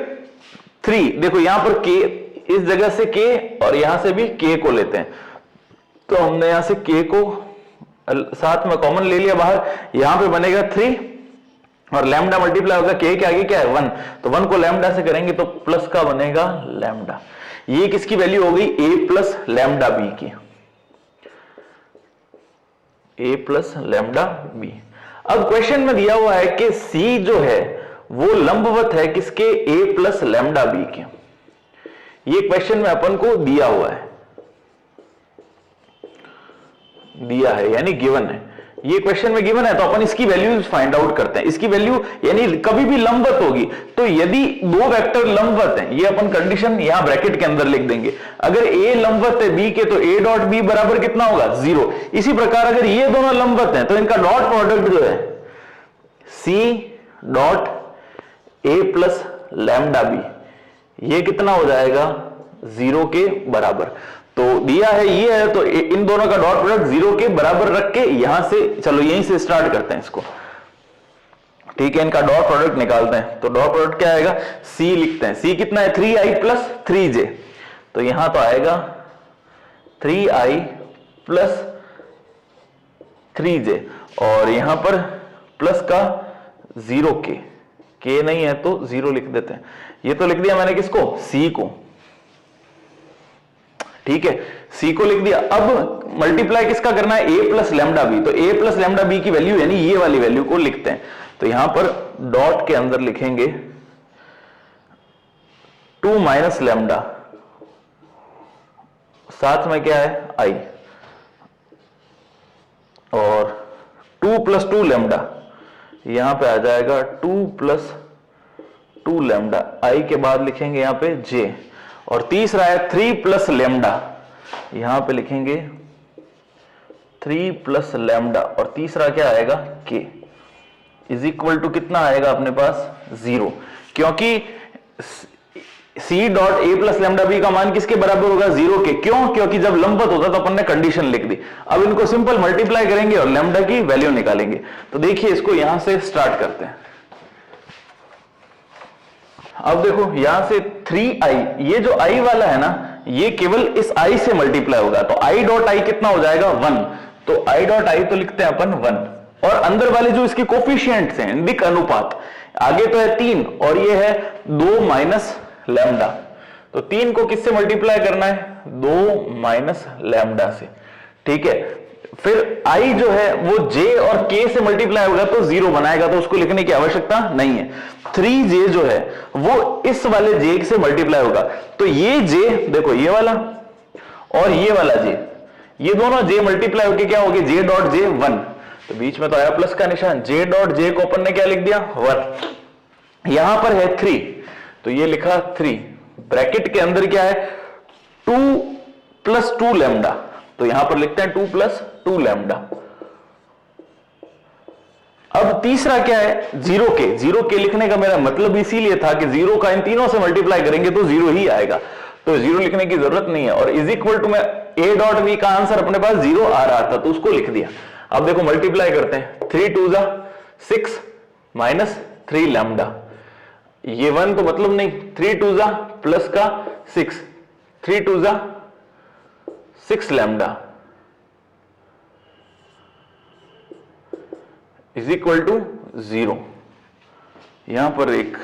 3, देखो यहां पर k, इस जगह से k और यहां से भी k को लेते हैं, तो हमने यहां से k को साथ में कॉमन ले लिया बाहर, यहां पे बनेगा 3 और लैम्डा मल्टीप्लाई होगा k के आगे क्या है 1, तो 1 को लैम्डा से करेंगे तो प्लस का बनेगा लैम्डा। ये किसकी वैल्यू हो गई, a प्लस लैम्डा बी की, a प्लस लैम्डा बी। अब क्वेश्चन में दिया हुआ है कि c जो है वो लंबवत है किसके, a प्लस लैम्डा बी के। ये क्वेश्चन में अपन को दिया हुआ है, दिया है यानी गिवन है, ये क्वेश्चन में गिवन है, तो अपन इसकी वैल्यूज फाइंड आउट करते हैं। इसकी वैल्यू यानी कभी भी लंबवत होगी, तो यदि दो वेक्टर लंबवत हैं, ये अपन कंडीशन यहां ब्रैकेट के अंदर लिख देंगे। अगर ए लंबवत है बी के, तो ए डॉट बी बराबर कितना होगा, 0। इसी प्रकार अगर ये दोनों लंबवत हैं, तो इनका डॉट प्रोडक्ट जो है C dot A plus lambda B, ये कितना हो जाएगा, 0 के बराबर। तो दिया है ये है, तो इन दोनों का डॉट प्रोडक्ट 0 के बराबर रख के यहां से चलो यहीं से स्टार्ट करते हैं इसको, ठीक है। इनका डॉट प्रोडक्ट निकालते हैं, तो डॉट प्रोडक्ट क्या आएगा, सी लिखते हैं। सी कितना है, 3i प्लस 3j, तो यहां तो आएगा 3i प्लस 3j, और यहां पर प्लस का 0 के नहीं है तो 0 लिख देते हैं। ये तो लिख दिया मैंने किसको, सी को, ठीक है, सी को लिख दिया। अब मल्टीप्लाई किसका करना है, ए प्लस लैम्डा बी, तो ए प्लस लैम्डा बी की वैल्यू यानी ये वाली वैल्यू को लिखते हैं। तो यहां पर डॉट के अंदर लिखेंगे 2 माइनस लैम्डा, साथ में क्या है, आई, और 2 प्लस 2 लैम्डा, यहां पे आ जाएगा 2 प्लस 2 लैम्डा, आई के बाद लिखेंगे यहां पे जे, और तीसरा है 3 प्लस लैम्डा, यहां पे लिखेंगे 3 प्लस लैम्डा, और तीसरा क्या आएगा, के, इज इक्वल टू कितना आएगा अपने पास, 0, क्योंकि C dot A plus lambda B का मान किसके बराबर होगा, 0 के। क्यों, क्योंकि जब लंबवत होता तो अपन ने कंडीशन लिख दी। अब इनको सिंपल मल्टीप्लाई करेंगे और लैम्डा की वैल्यू निकालेंगे। तो देखिए इसको यहां से स्टार्ट करते हैं। अब देखो यहां से 3i, ये जो i वाला है ना, ये केवल इस i से मल्टीप्लाई होगा, तो i डॉट i कितना हो जाएगा, 1, तो i डॉट i तो लिखते हैं अपन 1, और अंदर वाले जो इसके कोफिशिएंट्स हैं, दिक अनुपात, आगे तो है 3 और ये है 2 माइनस लैम्डा, तो 3 को किससे मल्टीप्लाई करना है, 2 माइनस लैम्डा से, ठीक है। फिर i जो है वो j और k से मल्टीप्लाई होगा तो 0 बनाएगा, तो उसको लिखने की आवश्यकता नहीं है। 3j जो है वो इस वाले j से मल्टीप्लाई होगा, तो ये j देखो, ये वाला और ये वाला j, ये दोनों j मल्टीप्लाई होके क्या होगी, j डॉट j 1, तो बीच में तो आया प्लस का निशान, j डॉट j को अपन ने क्या लिख दिया, 1। यहां पर है 3, तो ये लिखा 3, ब्रैकेट के अंदर क्या है, 2 प्लस 2 लैम्डा, तो यहां पर लिखते हैं 2 प्लस 2 लैम्डा। अब तीसरा क्या है, 0 के लिखने का मेरा मतलब इसीलिए था कि 0 का इन तीनों से मल्टीप्लाई करेंगे तो 0 ही आएगा, तो 0 लिखने की जरूरत नहीं है। और इज इक्वल टू में a डॉट b का आंसर अपने पास 0 आ रहा था, तो उसको लिख दिया। अब देखो मल्टीप्लाई करते हैं, 3 2 जा 6 माइनस 3 लैम्डा, ये 1 तो मतलब नहीं, 3 2 जा प्लस का 6, 3 2 जा 6 लैम्डा इज इक्वल टू 0। यहां पर एक,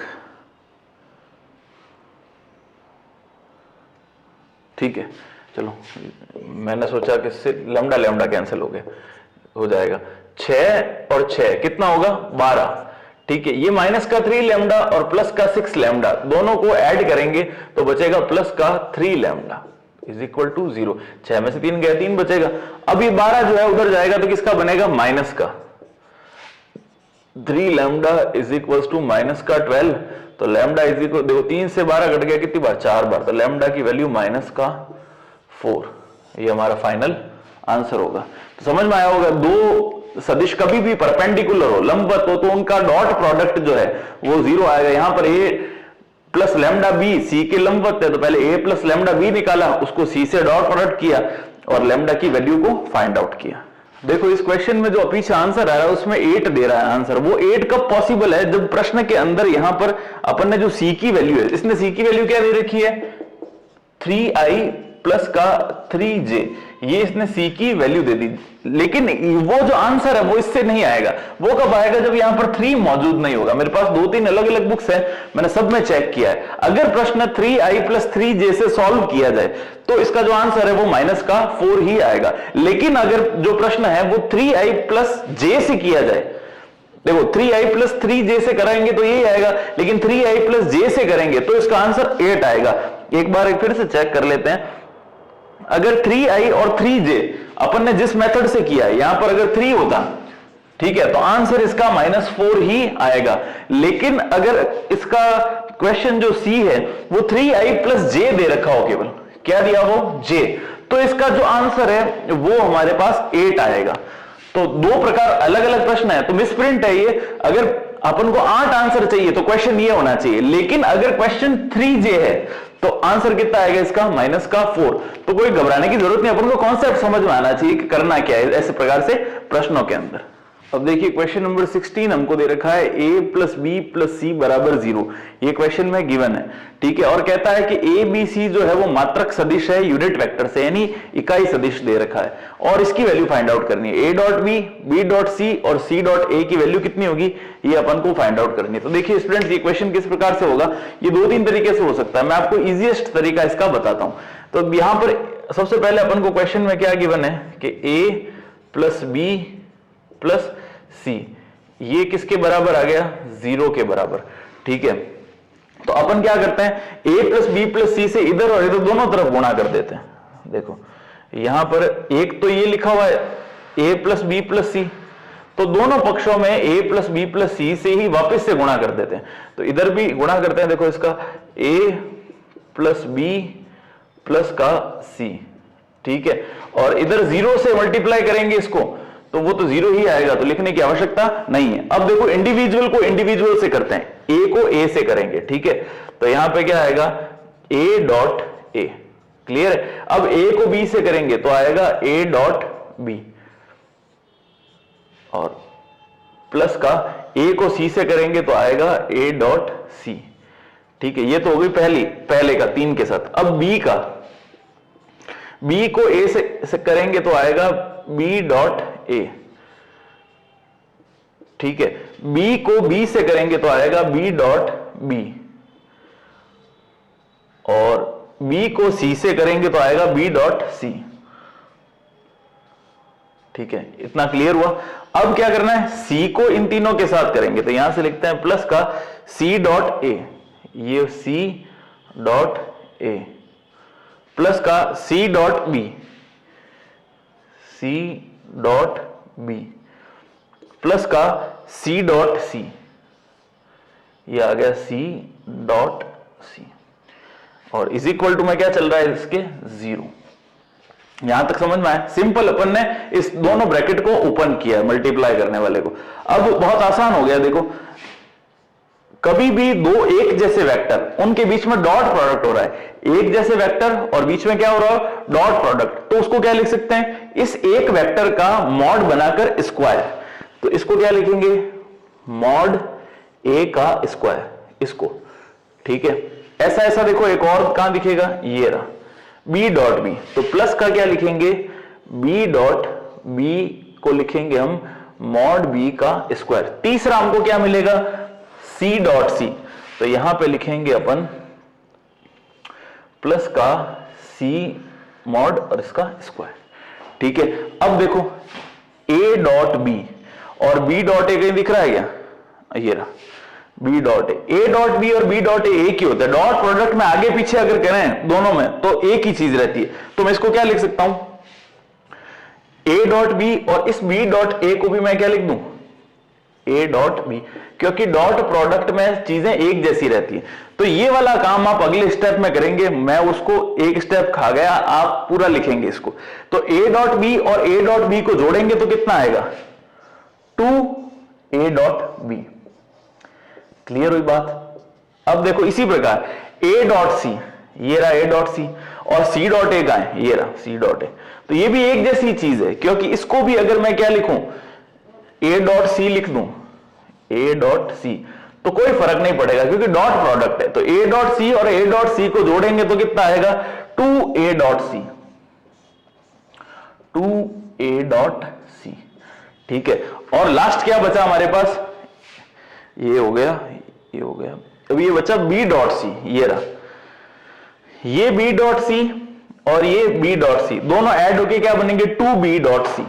ठीक है, चलो मैंने सोचा कि इससे लैम्डा लैम्डा कैंसिल हो जाएगा, 6 और 6 कितना होगा, 12, ठीक है। ये माइनस का 3 लैम्डा और प्लस का 6 लैम्डा दोनों को ऐड करेंगे तो बचेगा प्लस का 3 लैम्डा इज इक्वल टू 0। 6 में से 3 गया, 3 बचेगा। अब ये 12 जो है उधर जाएगा तो किसका बनेगा, माइनस का 3 lambda is equal to minus का 12, तो लैम्डा इज इक्वल, देखो 3 से 12 घट गया कितनी बार, 4 बार, तो लैम्डा की वैल्यू माइनस का 4, ये हमारा फाइनल आंसर होगा। तो समझ में आया होगा, दो सदिश कभी भी परपेंडिकुलर हो, लंबवत हो, तो उनका डॉट प्रोडक्ट जो है वो 0 आएगा। यहां पर a plus lambda B C के लंबवत है, तो पहले a प्लस लैम्डा बी निकाला, उसको c से डॉट प्रोडक्ट किया और लैम्डा की वैल्यू को फाइंड आउट किया। देखो इस क्वेश्चन में जो पीछे आंसर आ रहा है उसमें 8 दे रहा है आंसर। वो 8 कब पॉसिबल है, जब प्रश्न के अंदर यहां पर अपन ने जो c की वैल्यू है, इसने c की वैल्यू क्या दे रखी है, 3i प्लस का 3j, ये इसने c की वैल्यू दे दी, लेकिन वो जो आंसर है वो इससे नहीं आएगा। वो कब आएगा, जब यहां पर 3 मौजूद नहीं होगा। मेरे पास 2-3 अलग अलग बुक्स हैं, मैंने सब में चेक किया है। अगर प्रश्न 3i प्लस 3j से सॉल्व किया जाए तो इसका जो आंसर है वो माइनस का 4 ही आएगा। लेकिन अगर जो प्रश्न है वो 3i प्लस j से किया जाए देखो 3i प्लस 3j से कराएंगे तो यही आएगा, लेकिन 3i प्लस j से करेंगे तो इसका आंसर 8 आएगा। एक बार फिर से चेक कर लेते हैं। अगर 3i और 3j अपन ने जिस मेथड से किया है, यहां पर अगर 3 होता, ठीक है, तो आंसर इसका -4 ही आएगा। लेकिन अगर इसका क्वेश्चन जो सी है वो 3i प्लस j दे रखा हो, केवल क्या दिया हो, j, तो इसका जो आंसर है वो हमारे पास 8 आएगा। तो दो प्रकार अलग अलग प्रश्न है, तो मिसप्रिंट है ये। अगर अपन को 8 आंसर चाहिए तो क्वेश्चन ये होना चाहिए, लेकिन अगर क्वेश्चन 3j है तो आंसर कितना आएगा इसका, -4। तो कोई घबराने की जरूरत नहीं, अपन को कॉन्सेप्ट समझ में आना चाहिए कि करना क्या है ऐसे प्रकार से प्रश्नों के अंदर। अब देखिए क्वेश्चन नंबर 16 हमको दे रखा है a प्लस बी प्लस सी बराबर 0। ये क्वेश्चन में गिवन है, ठीक है, और कहता है कि a b c जो है वो मात्रक सदिश है यूनिट वेक्टर से, यानी इकाई सदिश दे रखा है, और इसकी वैल्यू फाइंड आउट करनी है। a dot B, b dot C और c डॉट a की वैल्यू कितनी होगी, ये अपन को फाइंड आउट करनी है। तो देखिए स्टूडेंट्स, ये क्वेश्चन किस प्रकार से होगा, ये 2-3 तरीके से हो सकता है। मैं आपको इजीएस्ट तरीका इसका बताता हूं। तो यहां पर सबसे पहले अपन को क्वेश्चन में क्या गिवन है कि a प्लस बी प्लस सी, ये किसके बराबर आ गया, 0 के बराबर, ठीक है। तो अपन क्या करते हैं, a प्लस बी प्लस सी से इधर और इधर दोनों तरफ गुणा कर देते हैं। देखो यहां पर एक तो ये लिखा हुआ है a प्लस बी प्लस सी, तो दोनों पक्षों में a प्लस बी प्लस सी से ही वापस से गुणा कर देते हैं। तो इधर भी गुणा करते हैं, देखो इसका a प्लस बी प्लस का c, ठीक है, और इधर 0 से मल्टीप्लाई करेंगे इसको, तो वो तो 0 ही आएगा, तो लिखने की आवश्यकता नहीं है। अब देखो इंडिविजुअल को इंडिविजुअल से करते हैं, a को a से करेंगे, ठीक है। तो यहां पे क्या आएगा, a डॉट a, क्लियर है। अब a को b से करेंगे तो आएगा a डॉट b, और प्लस का a को c से करेंगे तो आएगा a डॉट c, ठीक है। ये तो हो गई पहले का 3 के साथ। अब b का, b को a से करेंगे तो आएगा b डॉट a, ठीक है। b को b से करेंगे तो आएगा b डॉट b, और b को c से करेंगे तो आएगा b डॉट c, ठीक है। इतना क्लियर हुआ। अब क्या करना है, c को इन तीनों के साथ करेंगे, तो यहां से लिखते हैं प्लस का c डॉट a, ये c डॉट a, प्लस का c dot b, c dot b, plus का c डॉट c, ये आ गया c डॉट c, और इज इक्वल टू में क्या चल रहा है इसके, 0। यहां तक समझ में आया। सिंपल, अपन ने इस दोनों ब्रैकेट को ओपन किया मल्टीप्लाई करने वाले को। अब बहुत आसान हो गया, देखो कभी भी दो एक जैसे वेक्टर, उनके बीच में डॉट प्रोडक्ट हो रहा है, एक जैसे वेक्टर और बीच में क्या हो रहा है, डॉट प्रोडक्ट, तो उसको क्या लिख सकते हैं, इस एक वेक्टर का मॉड बनाकर स्क्वायर। तो इसको क्या लिखेंगे, मॉड a का स्क्वायर, इसको, ठीक है। ऐसा देखो एक और कहां दिखेगा, ये रहा b डॉट b, तो प्लस का क्या लिखेंगे, b डॉट b को लिखेंगे हम मॉड b का स्क्वायर। तीसरा हमको क्या मिलेगा, c डॉट c, तो यहां पे लिखेंगे अपन प्लस का c मॉड और इसका स्क्वायर, ठीक है। अब देखो a डॉट b और b डॉट a कहीं दिख रहा है क्या, ये रहा b dot a dot b और b डॉट a एक ही होता है। डॉट प्रोडक्ट में आगे पीछे अगर करें दोनों में तो एक ही चीज रहती है। तो मैं इसको क्या लिख सकता हूं, a डॉट b, और इस b डॉट a को भी मैं क्या लिख दूं, a डॉट b, क्योंकि डॉट प्रोडक्ट में चीजें एक जैसी रहती है। तो ये वाला काम आप अगले स्टेप में करेंगे, मैं उसको एक स्टेप खा गया, आप पूरा लिखेंगे इसको। तो a डॉट b और a डॉट b को जोड़ेंगे तो कितना आएगा, 2a डॉट b, क्लियर हुई बात। अब देखो इसी प्रकार a डॉट c, ये रहा a डॉट c, और c डॉट a का है, ये रहा c डॉट a, तो ये भी एक जैसी चीज है, क्योंकि इसको भी अगर मैं क्या लिखूं, a डॉट c लिख दूं, a डॉट c, तो कोई फर्क नहीं पड़ेगा क्योंकि डॉट प्रोडक्ट है। तो a डॉट c और a डॉट c को जोड़ेंगे तो कितना आएगा, 2a dot c, 2a dot c, ठीक है। और लास्ट क्या बचा हमारे पास, ये हो गया, ये हो गया। अब ये बचा b डॉट c, ये रहा, ये b डॉट c और ये b डॉट c, दोनों ऐड होके क्या बनेंगे, 2b डॉट c।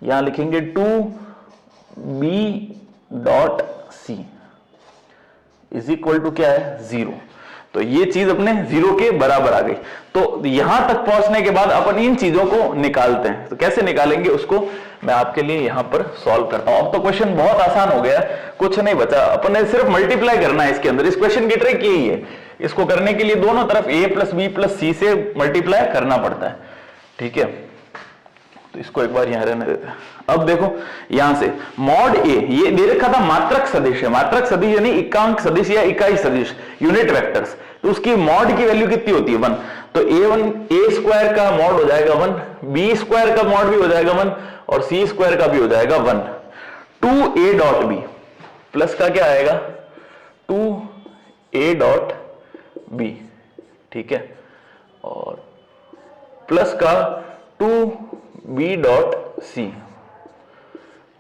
यहां लिखेंगे 2b dot C is equal to क्या है 0। तो ये चीज अपने 0 के बराबर आ गई। तो यहां तक पहुंचने के बाद अपन इन चीजों को निकालते हैं। तो कैसे निकालेंगे उसको मैं आपके लिए यहां पर सॉल्व करता हूं। अब तो क्वेश्चन बहुत आसान हो गया, कुछ नहीं बचा, अपन ने सिर्फ मल्टीप्लाई करना है इसके अंदर। इस क्वेश्चन की ट्रिक यही है, इसको करने के लिए दोनों तरफ a प्लस बी प्लस सी से मल्टीप्लाई करना पड़ता है। ठीक है, तो इसको एक बार यहां रहने देते हैं। अब देखो यहां से मॉड ए, ये दे रखा था मात्रक सदिश है, मात्रक सदिश यानी एकांक सदिश या इकाई सदिश, यूनिट वेक्टर्स। तो उसकी मॉड की वैल्यू कितनी होती है 1। तो ए स्क्वायर का मॉड हो जाएगा 1, बी स्क्वायर का मॉड भी हो जाएगा 1 और सी स्क्वायर का भी हो जाएगा 1। 2a डॉट बी प्लस का क्या आएगा 2a डॉट बी, ठीक है, और प्लस का 2b डॉट सी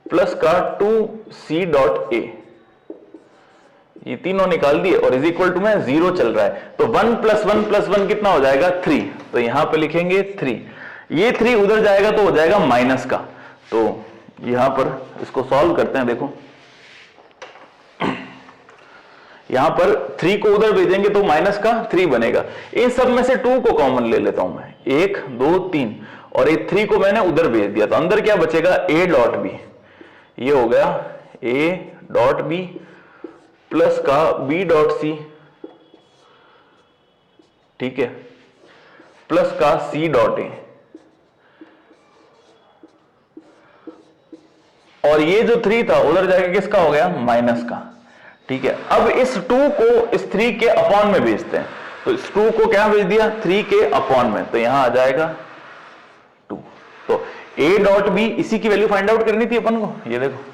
प्लस का 2c डॉट ए, ये तीनों निकाल दिए और इज इक्वल टू में 0 चल रहा है। तो 1 प्लस 1 प्लस 1 कितना हो जाएगा 3। तो यहां पे लिखेंगे 3, ये 3 उधर जाएगा तो हो जाएगा माइनस का। तो यहां पर इसको सॉल्व करते हैं। देखो यहां पर 3 को उधर भेजेंगे तो माइनस का 3 बनेगा। इन सब में से 2 को कॉमन ले लेता हूं मैं, 1 2 3, और ये 3 को मैंने उधर भेज दिया। तो अंदर क्या बचेगा a डॉट बी, ये हो गया a डॉट बी प्लस का b डॉट सी, ठीक है, प्लस का c डॉट ए, और ये जो 3 था उधर जाके किसका हो गया माइनस का। ठीक है, अब इस 2 को इस 3 के अपॉन में भेजते हैं। तो इस 2 को क्या भेज दिया 3 के अपॉन में, तो यहां आ जाएगा 2। तो a डॉट बी, इसी की वैल्यू फाइंड आउट करनी थी अपन को। ये देखो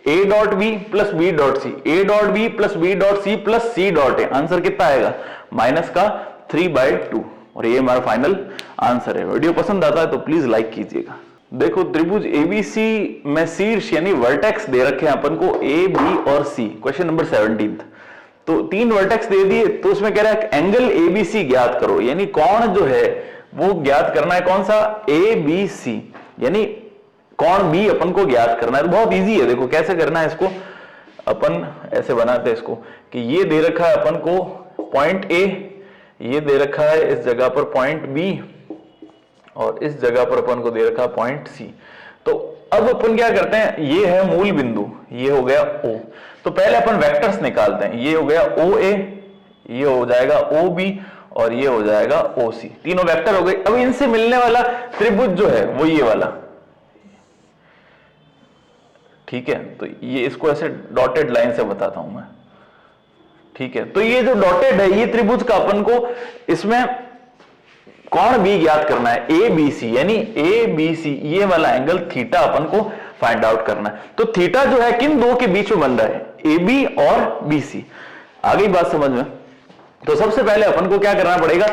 a dot B plus B dot C, a dot B plus B dot C plus C dot A, answer कितना आएगा माइनस का 3/2। और ये हमारा फाइनल आंसर है। वीडियो पसंद आता है तो प्लीज लाइक कीजिएगा। देखो त्रिभुज एबीसी में शीर्ष यानी वर्टेक्स दे रखे हैं अपन को ए बी और सी, क्वेश्चन नंबर 17। तो 3 वर्टेक्स दे दिए, तो उसमें कह रहा है एंगल एबीसी ज्ञात करो, यानी कोण जो है वो ज्ञात करना है। कौन सा ए बी सी, यानी कोण बी अपन को ज्ञात करना है। तो बहुत इजी है, देखो कैसे करना है इसको। अपन ऐसे बनाते हैं इसको कि ये दे रखा है अपन को पॉइंट ए, ये दे रखा है इस जगह पर पॉइंट बी, और इस जगह पर अपन को दे रखा है पॉइंट सी। तो अब अपन क्या करते हैं, ये है मूल बिंदु, ये हो गया O। तो पहले अपन वेक्टर्स निकालते हैं। ये हो गया OA, ये हो जाएगा OB और ये हो जाएगा OC, तीनों वेक्टर हो गए। अब इनसे मिलने वाला त्रिभुज जो है वो ये वाला, ठीक है। तो ये इसको ऐसे डॉटेड लाइन से बताता हूं मैं, ठीक है। तो ये जो डॉटेड है ये त्रिभुज का अपन को इसमें कोण बी ज्ञात करना है, ए बी सी, यानी ए बी सी ये वाला एंगल थीटा अपन को फाइंड आउट करना है। तो थीटा जो है किन दो के बीच में बन रहा है, ए बी और बी सी। आ गई बात समझ में। तो सबसे पहले अपन को क्या करना पड़ेगा,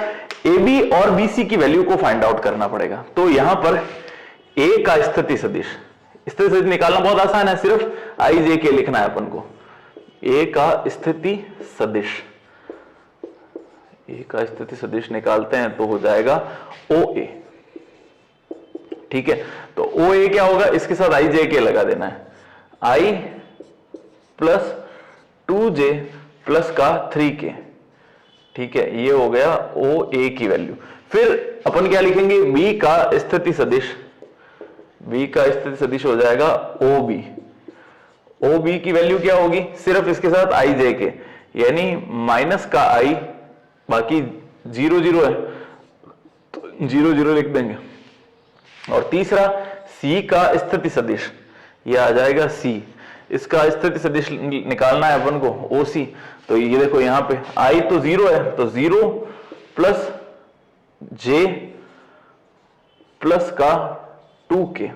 ए बी और बी सी की वैल्यू को फाइंड आउट करना पड़ेगा। तो यहां पर ए का स्थिति सदिश, स्थिति सदिश निकालना बहुत आसान है, सिर्फ आई जे के लिखना है अपन को। ए का स्थिति सदिश, ए का स्थिति सदिश निकालते हैं तो हो जाएगा ओ ए, ठीक है। तो ओ ए क्या होगा, इसके साथ आई जे के लगा देना है, आई प्लस 2j प्लस का 3k, ठीक है। ये हो गया ओ ए की वैल्यू। फिर अपन क्या लिखेंगे, बी का स्थिति सदिश, बी का स्थिति सदिश हो जाएगा ओ बी। ओ बी की वैल्यू क्या होगी, सिर्फ इसके साथ आई जे के, यानी माइनस का आई, बाकी 0 0 है तो 0 0 लिख देंगे। और तीसरा सी का स्थिति सदिश, ये आ जाएगा सी, इसका स्थिति सदिश निकालना है अपन को ओ सी। तो ये देखो यहां पे आई तो 0 है, तो 0 प्लस जे प्लस का 2k,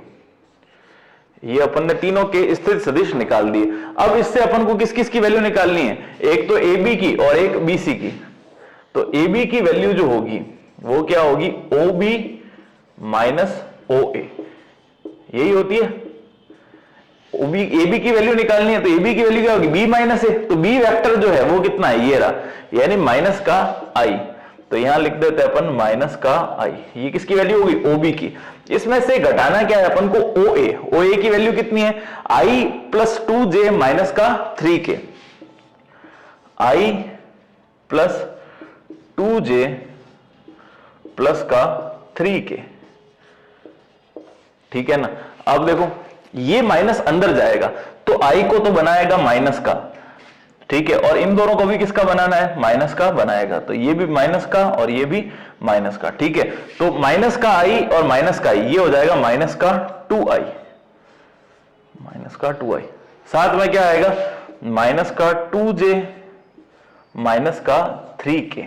ये अपन ने तीनों के स्थिति सदिश निकाल दिए। अब इससे अपन को किस किस की वैल्यू निकालनी है, एक तो ए बी की और एक बी सी की। तो ए बी की वैल्यू जो होगी वो क्या होगी, ओ बी माइनस ओ ए, यही होती है। ए बी की वैल्यू निकालनी है तो ए बी की वैल्यू क्या होगी, बी माइनस ए। तो बी वेक्टर जो है वो कितना है, ये रहा, यानी माइनस का आई। तो यहां लिख देते हैं अपन माइनस का आई। ये किसकी वैल्यू होगी? OB की। इसमें से घटाना क्या है अपन को? OA। OA की वैल्यू कितनी है? I प्लस 2J माइनस का 3K। I plus 2J plus का 3K। ठीक है ना? अब देखो ये माइनस अंदर जाएगा तो I को तो बनाएगा माइनस का, ठीक है, और इन दोनों को भी किसका बनाना है? माइनस का बनाएगा। तो ये भी माइनस का और ये भी माइनस का, ठीक है। तो माइनस का I और माइनस का I ये हो जाएगा माइनस का 2I, माइनस का 2I। साथ में क्या आएगा? माइनस का 2J माइनस का 3K।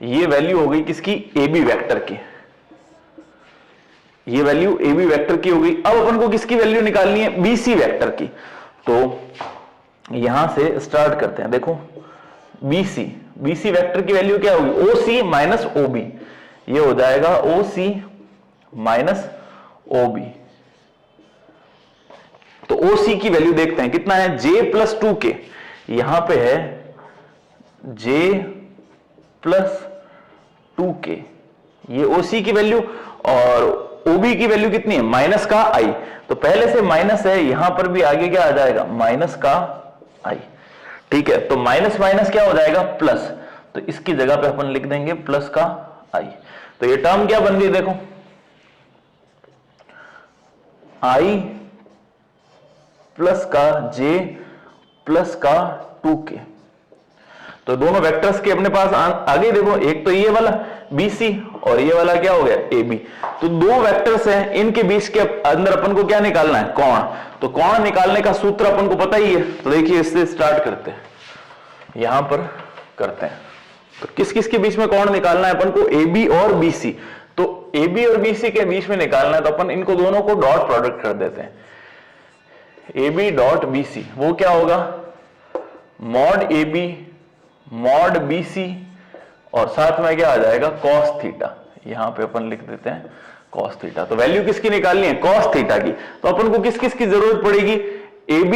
ये वैल्यू हो गई किसकी? AB वेक्टर की। ये वैल्यू AB वेक्टर की हो गई। अब अपन को किसकी वैल्यू निकालनी है? BC वेक्टर की। तो यहां से स्टार्ट करते हैं। देखो BC वेक्टर की वैल्यू क्या होगी? OC minus OB। ये हो जाएगा OC माइनस OB। तो OC की वैल्यू देखते हैं कितना है? J plus 2K। यहां पे है J प्लस 2K, ये OC की वैल्यू। और OB की वैल्यू कितनी है? माइनस का I। तो पहले से माइनस है, यहां पर भी आगे क्या आ जाएगा? माइनस का I। ठीक है, तो माइनस माइनस क्या हो जाएगा? प्लस। तो इसकी जगह पे अपन लिख देंगे प्लस का I। तो ये टर्म क्या बन गई? देखो I प्लस का J प्लस का 2K। तो दोनों वेक्टर्स के अपने पास आगे देखो, एक तो ये वाला BC और ये वाला क्या हो गया? AB। तो दो वेक्टर्स हैं, इनके बीच के अंदर अपन को क्या निकालना है? कोण। तो कोण निकालने का सूत्र अपन को पता ही है। तो देखिए इससे स्टार्ट करते हैं, यहां पर करते हैं। तो किस किस के बीच में कोण निकालना है अपन को? AB और BC। तो AB और BC के बीच में निकालना है तो अपन इनको दोनों को डॉट प्रोडक्ट कर देते हैं। AB डॉट BC वो क्या होगा? मॉड AB मॉड BC और साथ में क्या आ जाएगा? Cos theta. यहां पे अपन लिख देते हैं कॉस थीटा। तो वैल्यू किसकी निकालनी है? कॉस थीटा की। तो अपन को किस किस की जरूरत पड़ेगी? AB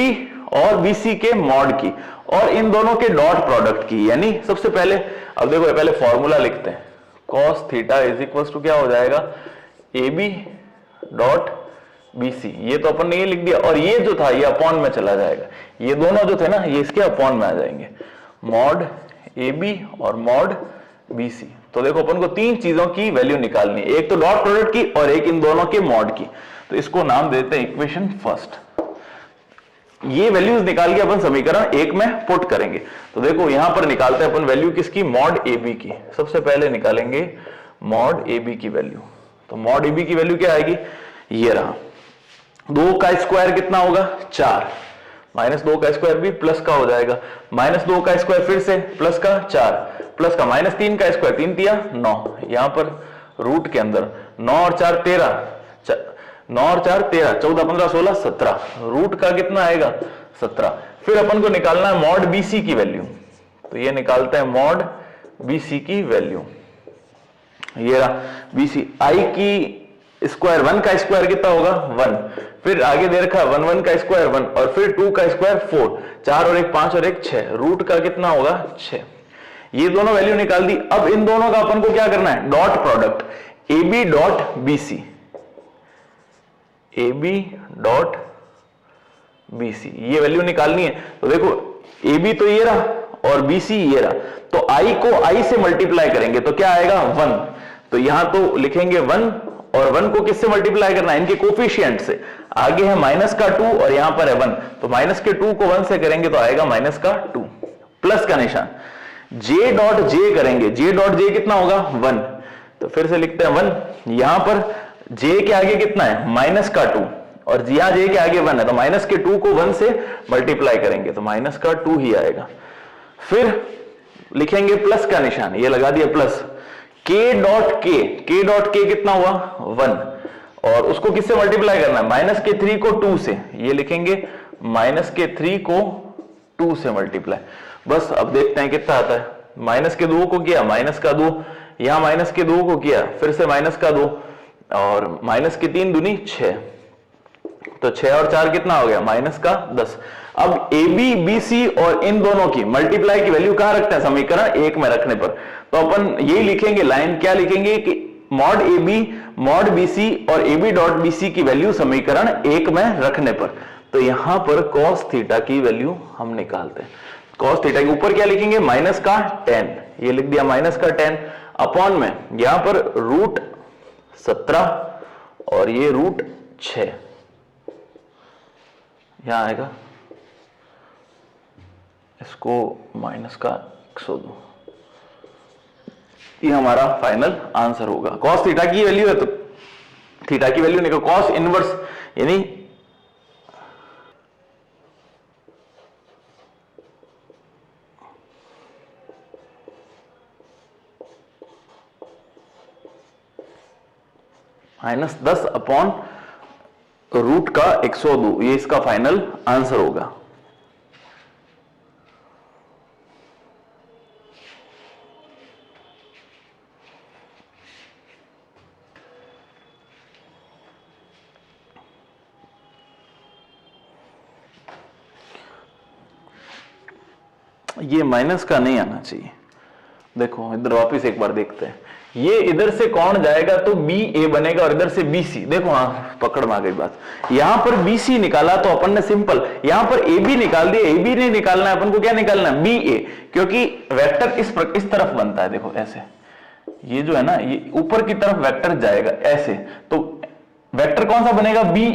और BC के मॉड की और इन दोनों के डॉट प्रोडक्ट की। यानी सबसे पहले, अब देखो पहले फॉर्मूला लिखते हैं। Cos theta is equal to क्या हो जाएगा? AB dot BC। ये तो अपन ने ये लिख दिया और ये जो था ये अपॉन में चला जाएगा। ये दोनों जो थे ना ये इसके अपॉन में आ जाएंगे, मॉड AB और मॉड BC। तो देखो अपन को तीन चीजों की वैल्यू निकालनी है, एक तो डॉट प्रोडक्ट की और एक इन दोनों के मॉड की। तो इसको नाम देते हैं इक्वेशन फर्स्ट। ये वैल्यूज निकाल के अपन समीकरण एक में पुट करेंगे। तो देखो यहां पर निकालते हैं अपन वैल्यू किसकी? मॉड AB की। सबसे पहले निकालेंगे मॉड AB की वैल्यू। तो मॉड AB की वैल्यू क्या आएगी? ये रहा, 2 का स्क्वायर कितना होगा? 4, माइनस 2 का स्क्वायर भी प्लस का हो जाएगा, माइनस 2 का स्क्वायर फिर से प्लस का 4, प्लस का माइनस 3 का स्क्वायर 3 तिया 9। यहां पर रूट के अंदर 9 और 4 13, 9 और 4 13, 14 15 16 17, रूट का कितना आएगा? 17। फिर अपन को निकालना है मॉड BC की वैल्यू। तो ये निकालते हैं मॉड BC की वैल्यू। ये रहा BC। I की स्क्वायर 1 का स्क्वायर कितना होगा? 1। फिर आगे दे रखा 1 1 का स्क्वायर 1 और फिर 2 का स्क्वायर 4, 4 और 1 5 और 1 6, रूट का कितना होगा? 6। ये दोनों वैल्यू निकाल दी। अब इन दोनों का अपन को क्या करना है? Dot product AB dot BC, AB dot BC ये वैल्यू निकालनी है। तो देखो AB तो ये रहा और BC ये रहा, तो I को I से मल्टीप्लाई करेंगे तो क्या आएगा? 1। तो यहां तो लिखेंगे 1 और 1 को किससे मल्टीप्लाई करना है? इनके कोफिशिएंट से। आगे है माइनस का 2 और यहां पर है 1, तो माइनस के 2 को 1 से करेंगे तो आएगा माइनस का 2, प्लस का निशान। J डॉट J करेंगे, J डॉट J कितना होगा? 1। तो फिर से लिखते हैं 1। यहां पर J के आगे कितना है? माइनस का 2 और यहां J के आगे 1 है, तो माइनस के 2 को 1 से मल्टीप्लाई करेंगे तो माइनस का 2 ही आएगा। फिर लिखेंगे प्लस का निशान, ये लगा दिया प्लस। K डॉट K कितना हुआ? 1 और उसको किससे मल्टीप्लाई करना है? माइनस के 3 को 2 से, ये लिखेंगे माइनस के 3 को 2 से मल्टीप्लाई। बस अब देखते हैं कितना आता है। माइनस के 2 को किया, माइनस का 2, यहां माइनस के 2 को किया, फिर से माइनस का 2 और माइनस के 3 दूनी 6, तो 6 और 4 कितना हो गया, माइनस का 10। अब ए बी बी सी और इन दोनों की मल्टीप्लाई की वैल्यू कहां रखते हैं, समीकरण 1 में रखने पर। तो अपन यही लिखेंगे, लाइन क्या लिखेंगे कि mod A B mod B C और A B dot B C की वैल्यू समीकरण 1 में रखने पर। तो यहां पर cos थीटा की वैल्यू हम निकालते हैं। cos थीटा के ऊपर क्या लिखेंगे, माइनस का 10, ये लिख दिया माइनस का 10 अपॉन में यहां पर रूट 17 और ये रूट 6 यहां आएगा, इसको माइनस का 102। ये हमारा फाइनल आंसर होगा। cos थीटा की वैल्यू है तो थीटा की वैल्यू निकल cos इनवर्स यानी -10 अपॉन रूट का 102, ये इसका फाइनल आंसर होगा। ये माइनस का नहीं आना चाहिए। देखो इधर वापिस एक बार देखते हैं, ये इधर से कौन जाएगा तो बी ए बनेगा और इधर से बी सी। देखो हाँ पकड़ में आ गई बात। यहां पर बी सी निकाला तो अपन ने सिंपल, यहां पर ए बी निकाल दिया। ए बी नहीं निकालना है अपन को, क्या निकालना है, बी ए, क्योंकि वेक्टर इस तरफ बनता है। देखो ऐसे, ये जो है ना ये ऊपर की तरफ वेक्टर जाएगा ऐसे, तो वेक्टर कौन सा बनेगा, बी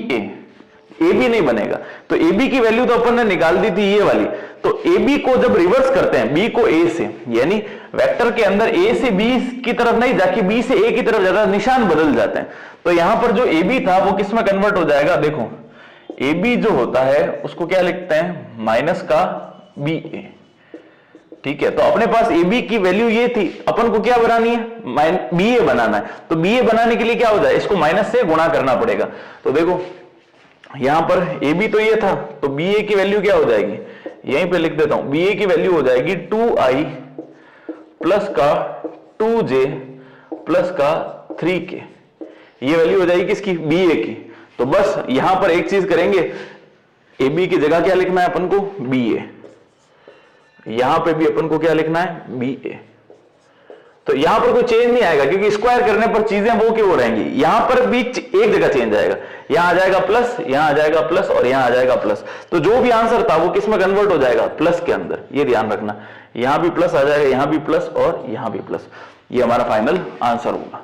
ए बी नहीं बनेगा। तो ए बी की वैल्यू तो अपन ने निकाल दी थी ये वाली। तो ए बी को जब रिवर्स करते हैं, बी को ए से, यानी वेक्टर के अंदर ए से बी की तरफ नहीं जाके बी से ए की तरफ जाता है, निशान बदल जाते हैं। तो यहां पर जो ए बी था वो किस में कन्वर्ट हो जाएगा, देखो ए बी जो होता है उसको क्या लिखते हैं, माइनस का बी ए। ठीक है, तो अपने पास ए बी की वैल्यू ये थी, अपन को क्या बनानी है, बी ए बनाना है। तो बी ए बनाने के लिए क्या हो जाए, इसको माइनस से गुणा करना पड़ेगा। तो देखो यहां पर ए बी तो ये था, तो बी ए की वैल्यू क्या हो जाएगी, यहीं पे लिख देता हूं, बी ए की वैल्यू हो जाएगी 2i प्लस का 2j प्लस का 3k। ये वैल्यू हो जाएगी किसकी, बी ए की। तो बस यहां पर एक चीज करेंगे, ए बी की जगह क्या लिखना है अपन को, बी ए। यहां पे भी अपन को क्या लिखना है, बी ए। तो यहां पर कोई चेंज नहीं आएगा क्योंकि स्क्वायर करने पर चीजें वो की वो रहेंगी। यहां पर भी एक जगह चेंज आएगा, यहां आ जाएगा प्लस, यहां आ जाएगा प्लस और यहां आ जाएगा प्लस। तो जो भी आंसर था वो किस में कन्वर्ट हो जाएगा, प्लस के अंदर। ये ध्यान रखना, यहां भी प्लस आ जाएगा, यहां भी प्लस और यहां भी प्लस। ये हमारा फाइनल आंसर होगा।